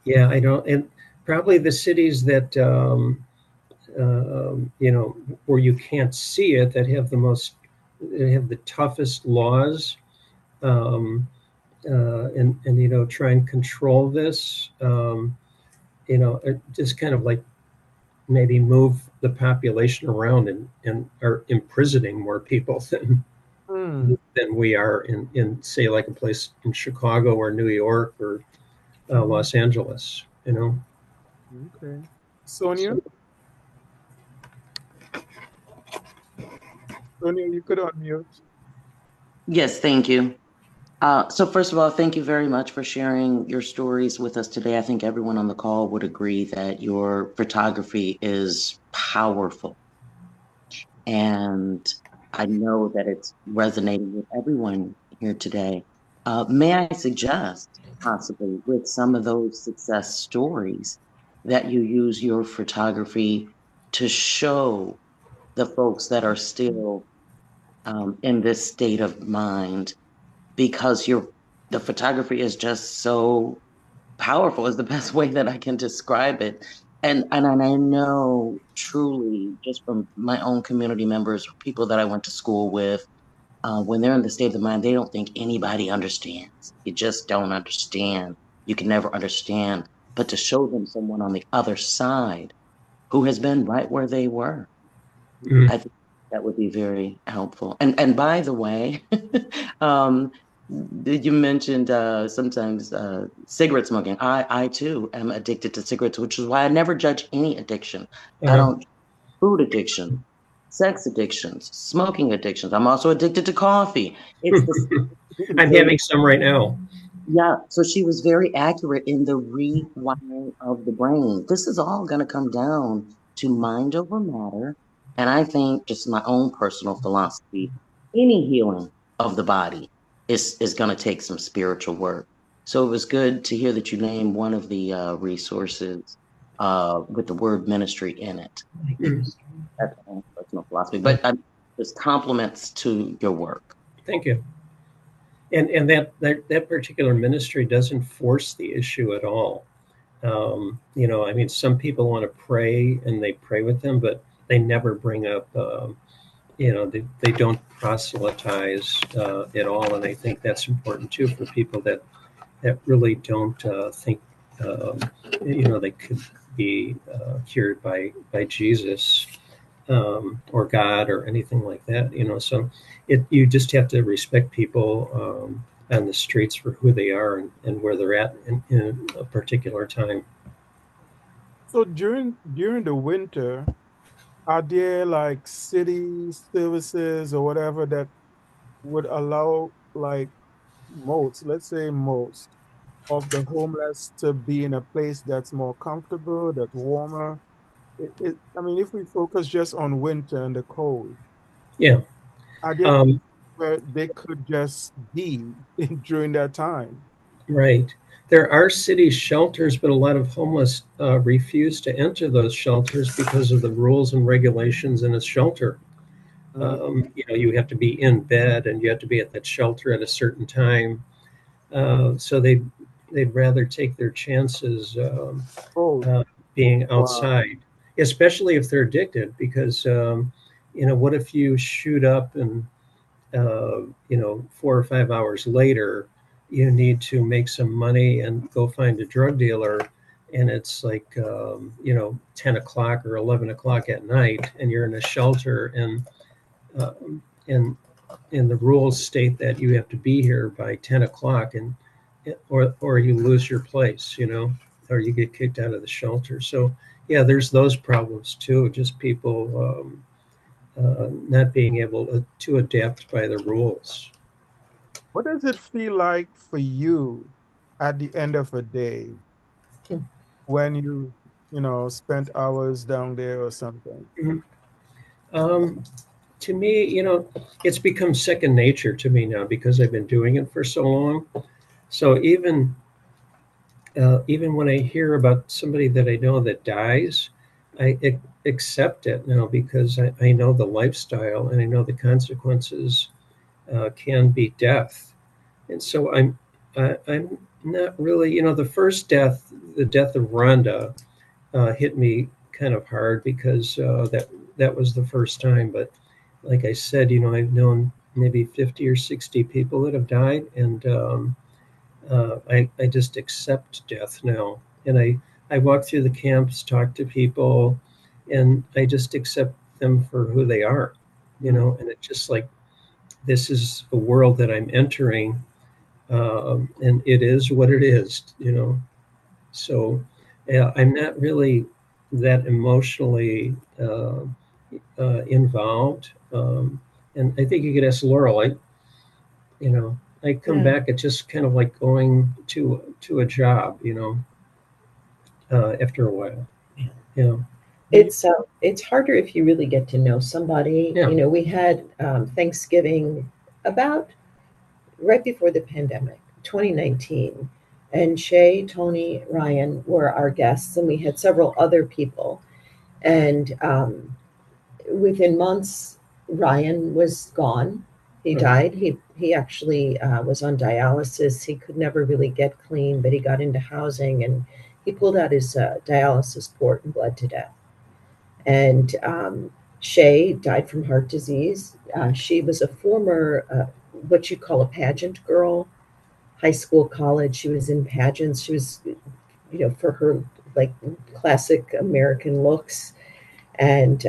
yeah, I don't, and probably the cities that where you can't see it, that have the toughest laws, um, and try and control this. Just kind of like maybe move the population around and are imprisoning more people than we are in say like a place in Chicago or New York or Los Angeles. Okay. Sonia? Sonia, you could unmute. Yes, thank you. So first of all, thank you very much for sharing your stories with us today. I think everyone on the call would agree that your photography is powerful. And I know that it's resonating with everyone here today. May I suggest, possibly with some of those success stories, that you use your photography to show the folks that are still in this state of mind, because the photography is just so powerful, is the best way that I can describe it. And I know truly, just from my own community members, people that I went to school with, when they're in the state of mind, they don't think anybody understands. You just don't understand. You can never understand. But to show them someone on the other side who has been right where they were, I think that would be very helpful. And by the way, you mentioned sometimes cigarette smoking. I too am addicted to cigarettes, which is why I never judge any addiction. I don't food addiction, sex addictions, smoking addictions. I'm also addicted to coffee. It's the I'm having some right now. Yeah, so she was very accurate in the rewiring of the brain. This is all going to come down to mind over matter. And I think, just my own personal philosophy, any healing of the body is going to take some spiritual work. So it was good to hear that you named one of the resources with the word ministry in it. That's my own personal philosophy. But just compliments to your work. Thank you. And that particular ministry doesn't force the issue at all. I mean, some people want to pray and they pray with them, but they never bring up, they don't proselytize at all. And I think that's important too for people that really don't think, they could be cured by Jesus or God or anything like that. So you just have to respect people on the streets for who they are and where they're at in a particular time. So during the winter, are there like city services or whatever that would allow like let's say most of the homeless to be in a place that's more comfortable, that's warmer? I mean, if we focus just on winter and the cold, Yeah. are there where they could just be during that time? Right. There are city shelters, but a lot of homeless refuse to enter those shelters because of the rules and regulations in a shelter. You have to be in bed and you have to be at that shelter at a certain time. So they they'd rather take their chances Oh, being wow. outside, especially if they're addicted. Because what if you shoot up and 4 or 5 hours later, you need to make some money and go find a drug dealer, and it's like 10 o'clock or 11 o'clock at night, and you're in a shelter, um, and and the rules state that you have to be here by 10 o'clock, and or you lose your place, or you get kicked out of the shelter. So yeah, there's those problems too. Just people not being able to adapt by the rules. What does it feel like for you at the end of a day when spent hours down there or something? Mhm. Um, to me, it's become second nature to me now because I've been doing it for so long. So even when I hear about somebody that I know that dies, I accept it now because I know the lifestyle and I know the consequences can be death. And so I'm not really, the first death, the death of Rhonda, hit me kind of hard because that was the first time. But like I said, I've known maybe 50 or 60 people that have died, and I just accept death now. And I walk through the camps, talk to people, and I just accept them for who they are, and it's just like this is a world that I'm entering, and it is what it is. So yeah, I'm not really that emotionally involved. And I think you could ask Laurel. I come Yeah. back. It's just kind of like going to a job. After a while. Yeah. It's harder if you really get to know somebody. Yeah. We had Thanksgiving about right before the pandemic, 2019, and Shay, Tony, Ryan were our guests, and we had several other people. And within months, Ryan was gone. He died. He actually was on dialysis. He could never really get clean, but he got into housing, and he pulled out his dialysis port and bled to death. And Shay died from heart disease. She was a former, what you call a pageant girl, high school, college. She was in pageants. She was, for her like classic American looks. And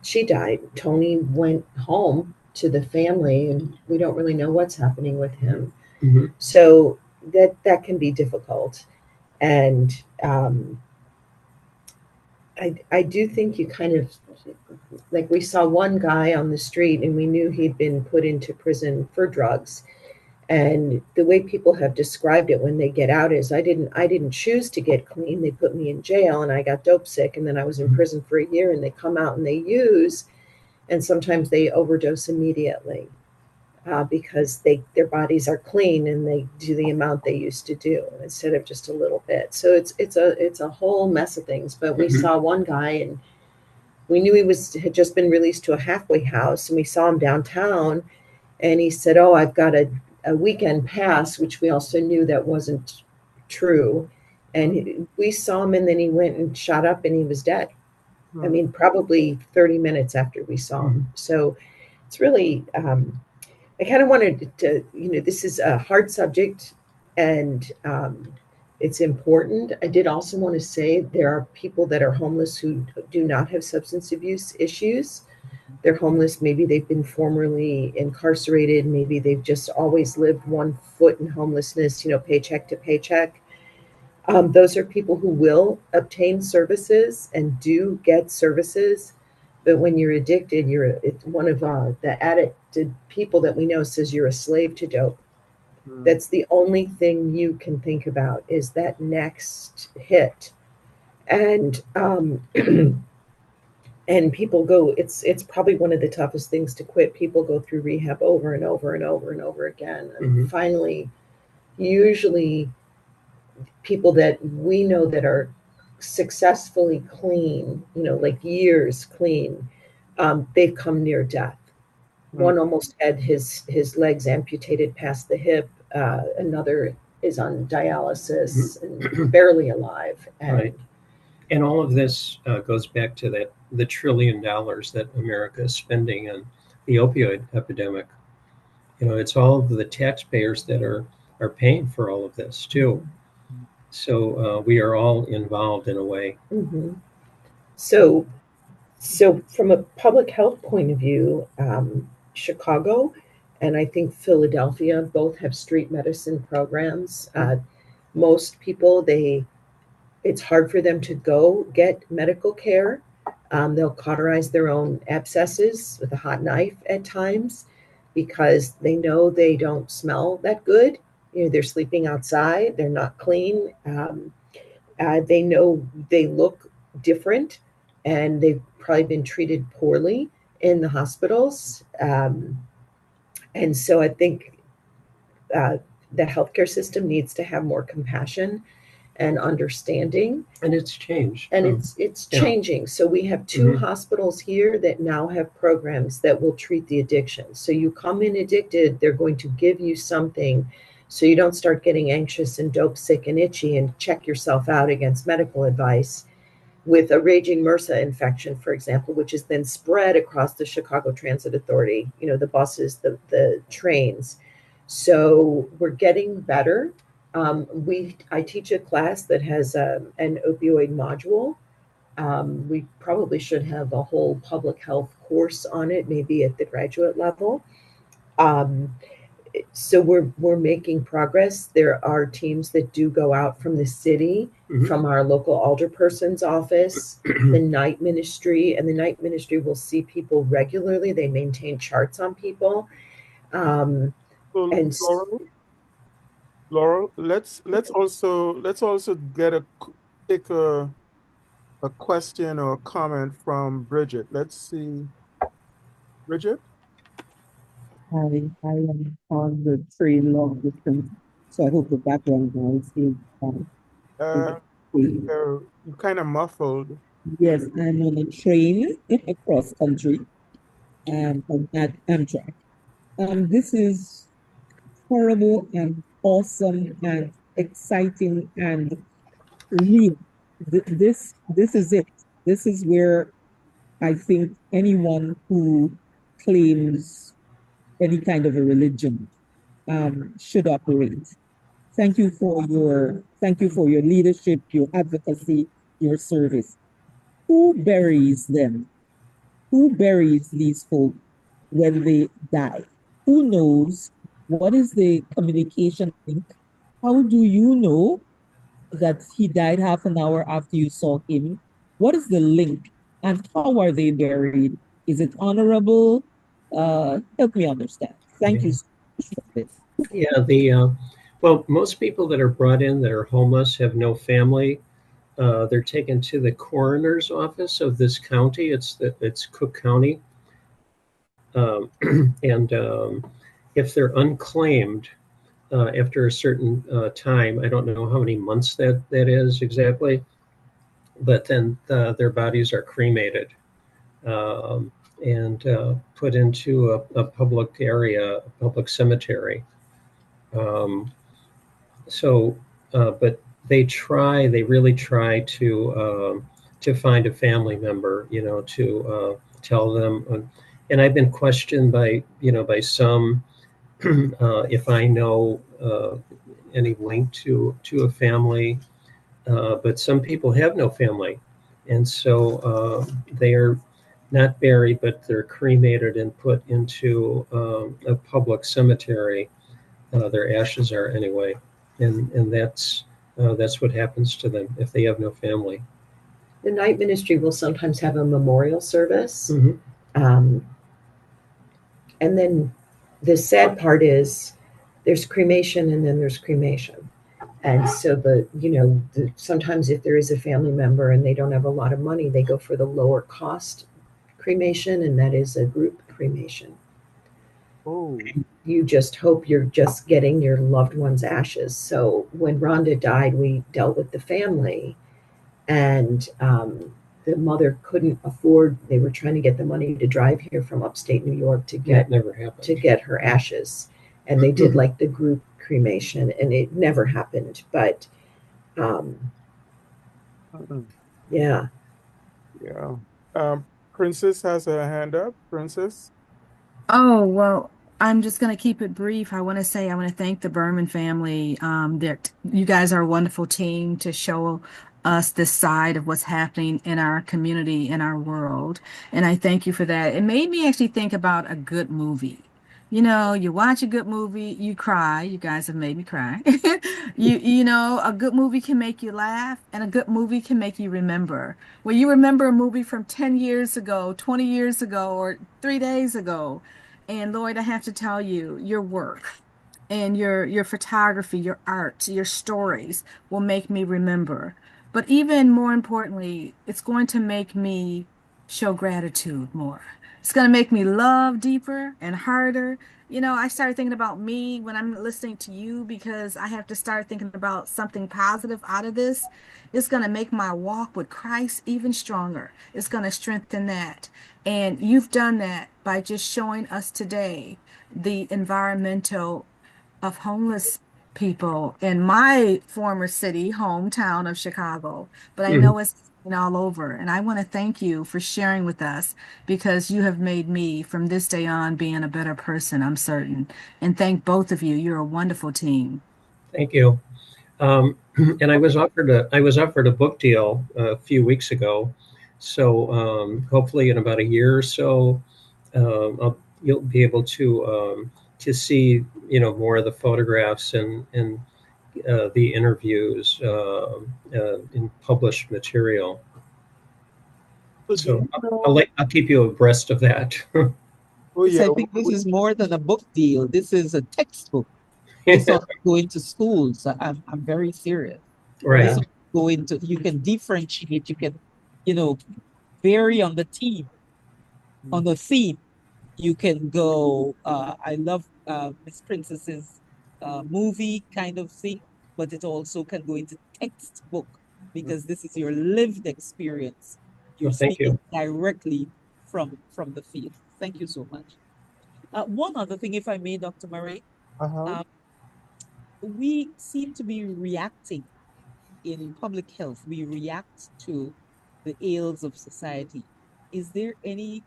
she died. Tony went home to the family, and we don't really know what's happening with him. Mhm. So that can be difficult. And I do think you kind of like we saw one guy on the street and we knew he'd been put into prison for drugs. And the way people have described it when they get out is I didn't choose to get clean. They put me in jail and I got dope sick, and then I was in prison for a year, and they come out and they use, and sometimes they overdose immediately because their bodies are clean and they do the amount they used to do instead of just a little bit. So it's a whole mess of things. But we saw one guy, and we knew had just been released to a halfway house, and we saw him downtown, and he said, "Oh, I've got a weekend pass," which we also knew that wasn't true. And we saw him, and then he went and shot up, and he was dead. I mean, probably 30 minutes after we saw him. So it's really, I kind of wanted to, this is a hard subject, and it's important. I did also want to say there are people that are homeless who do not have substance abuse issues. They're homeless. Maybe they've been formerly incarcerated. Maybe they've just always lived one foot in homelessness, paycheck to paycheck. Those are people who will obtain services and do get services. But when you're addicted, it's one of the addicted people that we know says you're a slave to dope. That's the only thing you can think about is that next hit. And and people go, it's probably one of the toughest things to quit. People go through rehab over and over and over and over again. And finally, usually people that we know that are successfully clean, like years clean, they've come near death. One almost had his legs amputated past the hip. Another is on dialysis and barely alive. And Right. And all of this goes back to the $1 trillion that America is spending on the opioid epidemic. It's all of the taxpayers that are paying for all of this too. So we are all involved in a way. Mm-hmm. So from a public health point of view, Chicago and I think Philadelphia both have street medicine programs. Most people, it's hard for them to go get medical care. They'll cauterize their own abscesses with a hot knife at times because they know they don't smell that good. They're sleeping outside, they're not clean. They know they look different and they've probably been treated poorly in the hospitals. And so I think the healthcare system needs to have more compassion and understanding. And it's changed. And it's changing. So we have 2 hospitals here that now have programs that will treat the addiction. So you come in addicted, they're going to give you something so you don't start getting anxious and dope sick and itchy and check yourself out against medical advice with a raging MRSA infection, for example, which is then spread across the Chicago Transit Authority, the buses, the trains. So we're getting better. I teach a class that has an opioid module. We probably should have a whole public health course on it, maybe at the graduate level. So we're making progress. There are teams that do go out from the city, from our local alderperson's office, the night ministry, and the night ministry will see people regularly. They maintain charts on people. Laurel, let's also take a question or a comment from Bridget. Let's see, Bridget. I am on the train long distance, so I hope the background noise is fine. You're kind of muffled. Yes, I'm on a train across country at Amtrak. This is horrible and awesome and exciting and real. This is it. This is where I think anyone who claims any kind of a religion should operate. Thank you for your leadership, your advocacy, your service. Who buries them? Who buries these folk when they die? Who knows? What is the communication link? How do you know that he died half an hour after you saw him? What is the link? And how are they buried? Is it honorable? Help me understand. Thank you so much for this. Yeah, well, most people that are brought in that are homeless have no family. They're taken to the coroner's office of this county. It's Cook County. And if they're unclaimed after a certain time, I don't know how many months that is exactly, but then their bodies are cremated and put into a public area, a public cemetery. But they really try to find a family member, to tell them. And I've been questioned by some if I know any link to a family, but some people have no family, and so they are not buried, but they're cremated and put into a public cemetery. Their ashes are anyway, and that's what happens to them if they have no family. The night ministry will sometimes have a memorial service. And then the sad part is there's cremation and then there's cremation. And so sometimes if there is a family member and they don't have a lot of money, they go for the lower cost cremation, and that is a group cremation. Oh. You just hope you're just getting your loved one's ashes. So when Rhonda died, we dealt with the family, and the mother couldn't afford. They were trying to get the money to drive here from upstate New York to get her ashes, and they did like the group cremation, and it never happened. But yeah. Yeah. Princess has a hand up. Princess. Oh, well, I'm just going to keep it brief. I want to thank the Berman family. That you guys are a wonderful team to show us this side of what's happening in our community, in our world. And I thank you for that. It made me actually think about a good movie. You know, you watch a good movie, you cry. You guys have made me cry. You know, a good movie can make you laugh, and a good movie can make you remember. When you remember a movie from 10 years ago, 20 years ago, or 3 days ago, and Lloyd, I have to tell you, your work and your photography, your art, your stories will make me remember. But even more importantly, it's going to make me show gratitude more. It's going to make me love deeper and harder. You know, I started thinking about me when I'm listening to you because I have to start thinking about something positive out of this. It's going to make my walk with Christ even stronger. It's going to strengthen that. And you've done that by just showing us today the environmental of homeless people in my former city, hometown of Chicago. But I know it's all over. And I want to thank you for sharing with us because you have made me from this day on being a better person, I'm certain. And thank both of you. You're a wonderful team. Thank you. And I was offered a book deal a few weeks ago. So hopefully in about a year or so, you'll be able to see, more of the photographs and the interviews in published material. So I'll keep you abreast of that. Oh yeah. I think this is more than a book deal. This is a textbook. This ought to go into schools. I'm very serious. Right. This ought to go into, you can differentiate, you can, vary on the theme, on the theme. You can go, I love Miss Princess's movie kind of thing, but it also can go into textbook because this is your lived experience. You're Well, thank speaking you. directly from the field. Thank you so much. One other thing, if I may, Dr. Murray, Uh-huh. we seem to be reacting in public health. We react to the ills of society. Is there any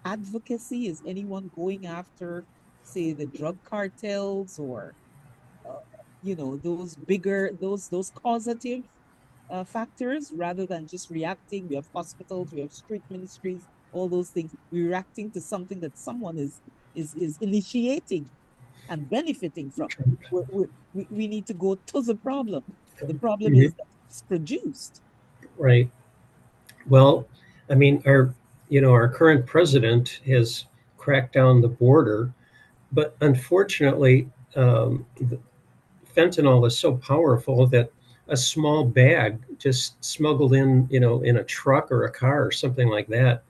advocacy? Is anyone going after, say, the drug cartels or, uh, those bigger, those causative factors rather than just reacting? We have hospitals, we have street ministries, all those things. We're reacting to something that someone is initiating and benefiting from. We need to go to the problem. The problem is that it's produced. Right. Well, I mean, our current president has cracked down the border, but unfortunately, fentanyl is so powerful that a small bag just smuggled in a truck or a car or something like that,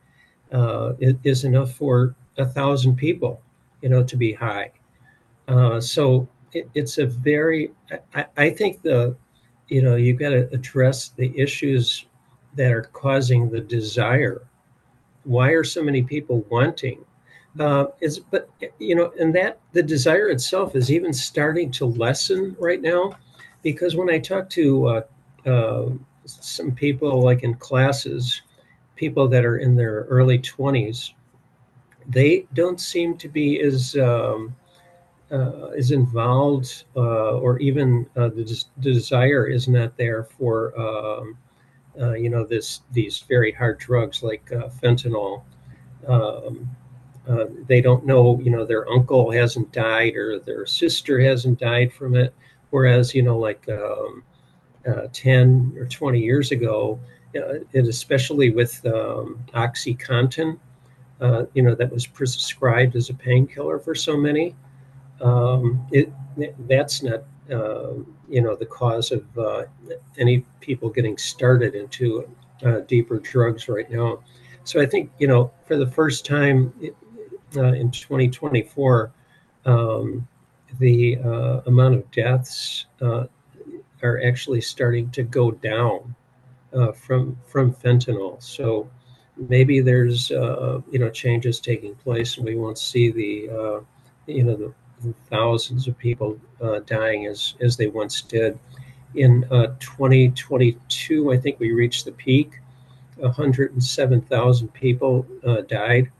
is enough for 1,000 people, to be high. So it's a very, I think you've got to address the issues that are causing the desire. Why are so many people wanting? And that the desire itself is even starting to lessen right now, because when I talk to some people, like in classes, people that are in their early 20s, they don't seem to be as involved, or even the desire is not there for these very hard drugs like fentanyl. Um, they don't know, their uncle hasn't died or their sister hasn't died from it, whereas like 10 or 20 years ago, and especially with OxyContin, that was prescribed as a painkiller for so many. That's not the cause of any people getting started into deeper drugs right now. So I think for the first time in 2024, the amount of deaths are actually starting to go down from fentanyl. So maybe there's changes taking place, and we won't see the thousands of people dying as they once did. In 2022, I think we reached the peak. 107,000 people died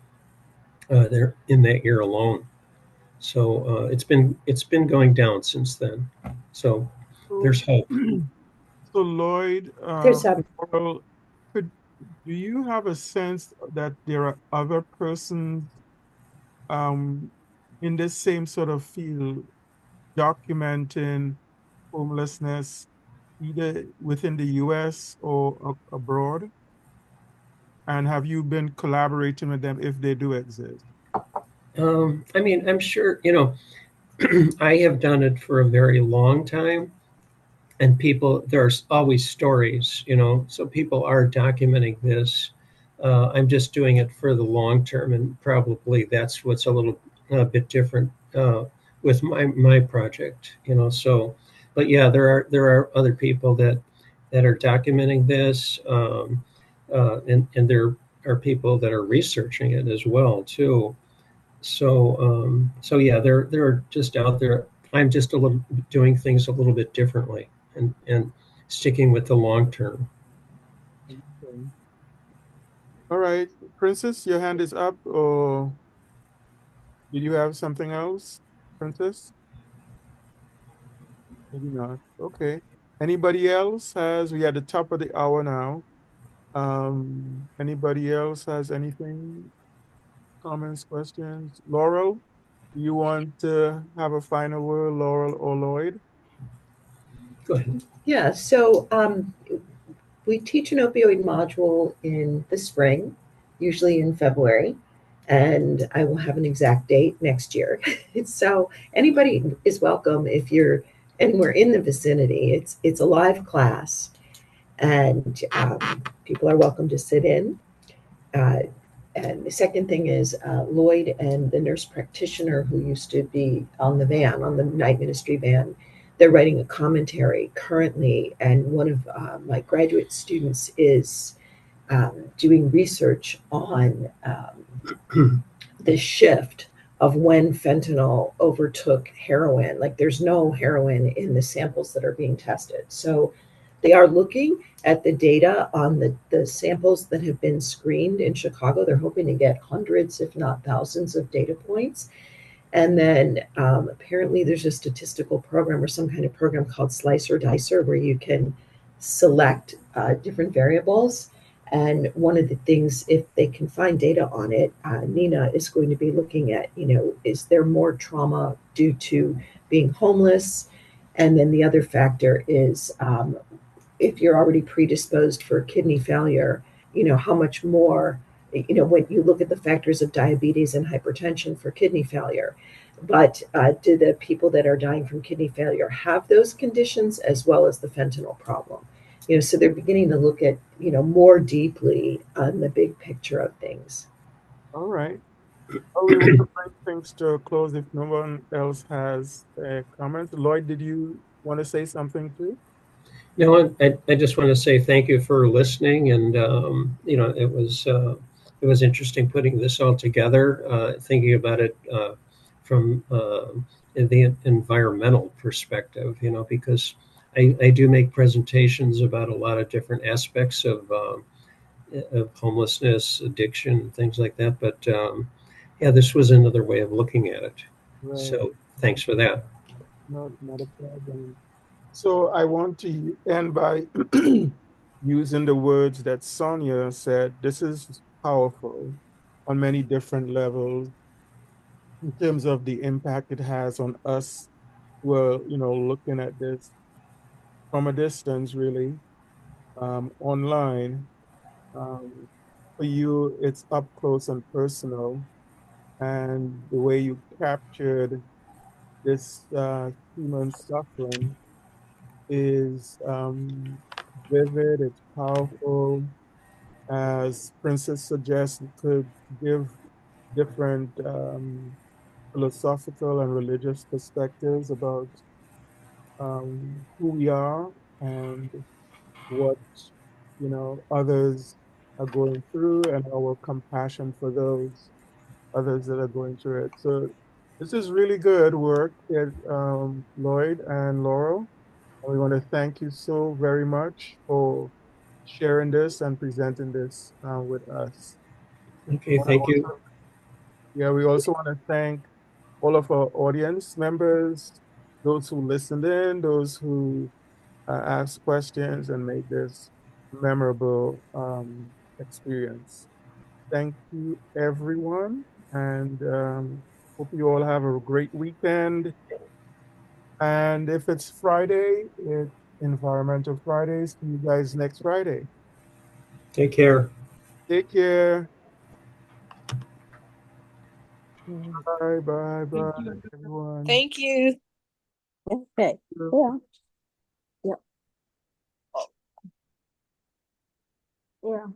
there in that year alone. So it's been going down since then. So there's hope. So Lloyd, There's well, could do you have a sense that there are other persons um, in this same sort of field documenting homelessness either within the US or abroad? And have you been collaborating with them if they do exist? I mean, I'm sure, I have done it for a very long time, and people, there's always stories, so people are documenting this. I'm just doing it for the long term, and probably that's what's a bit different with my project, so, but yeah, there are other people that are documenting this, and there are people that are researching it as well too. So yeah, they're just out there. I'm just a little doing things a little bit differently, and sticking with the long term. Okay. All right, Princess, your hand is up, or did you have something else, Princess? Maybe not. Okay. Anybody else has, we at the top of the hour now. Anybody else has anything, comments, questions? Laurel, do you want to have a final word, Laurel or Lloyd? Go ahead. Yeah, so we teach an opioid module in the spring, usually in February, and I will have an exact date next year. So anybody is welcome if you're anywhere in the vicinity. It's a live class, and people are welcome to sit in. Uh, and the second thing is Lloyd and the nurse practitioner who used to be on the van, on the night ministry van, they're writing a commentary currently. And one of my graduate students is doing research on the shift of when fentanyl overtook heroin. Like there's no heroin in the samples that are being tested. So they are looking at the data on the samples that have been screened in Chicago. They're hoping to get hundreds, if not thousands, of data points. And then apparently there's a statistical program or some kind of program called Slicer Dicer where you can select different variables. And one of the things, if they can find data on it, Nina is going to be looking at, is there more trauma due to being homeless? And then the other factor is if you're already predisposed for kidney failure, how much more, when you look at the factors of diabetes and hypertension for kidney failure. But do the people that are dying from kidney failure have those conditions as well as the fentanyl problem? So they're beginning to look at, more deeply on the big picture of things. All right. Well, we want to bring things to a close if no one else has a comment. Lloyd, did you want to say something too? No, I just want to say thank you for listening, and it was interesting putting this all together, thinking about it from the environmental perspective, because I do make presentations about a lot of different aspects of homelessness, addiction, and things like that. But yeah, this was another way of looking at it. Right. So thanks for that. Not a problem. So I want to end by using the words that Sonia said. This is powerful on many different levels in terms of the impact it has on us who are, looking at this from a distance, really, online. Um, for you, it's up close and personal, and the way you captured this human suffering is vivid, it's powerful. As Princess suggests, it could give different philosophical and religious perspectives about who we are and what others are going through and our compassion for those others that are going through it. So This is really good work, Lloyd and Laurel. And we want to thank you so very much for sharing this and presenting this with us. Okay, Wanna thank you. also- Yeah, we also want to thank all of our audience members, those who listened in, those who asked questions and made this memorable experience. Thank you, everyone, and hope you all have a great weekend. And if it's Friday, it's Environmental Fridays. See you guys next Friday. Take care. Take care. Mm. Bye, bye, Thank bye, you. everyone. Thank you. Okay. Yeah. Yeah. Yeah.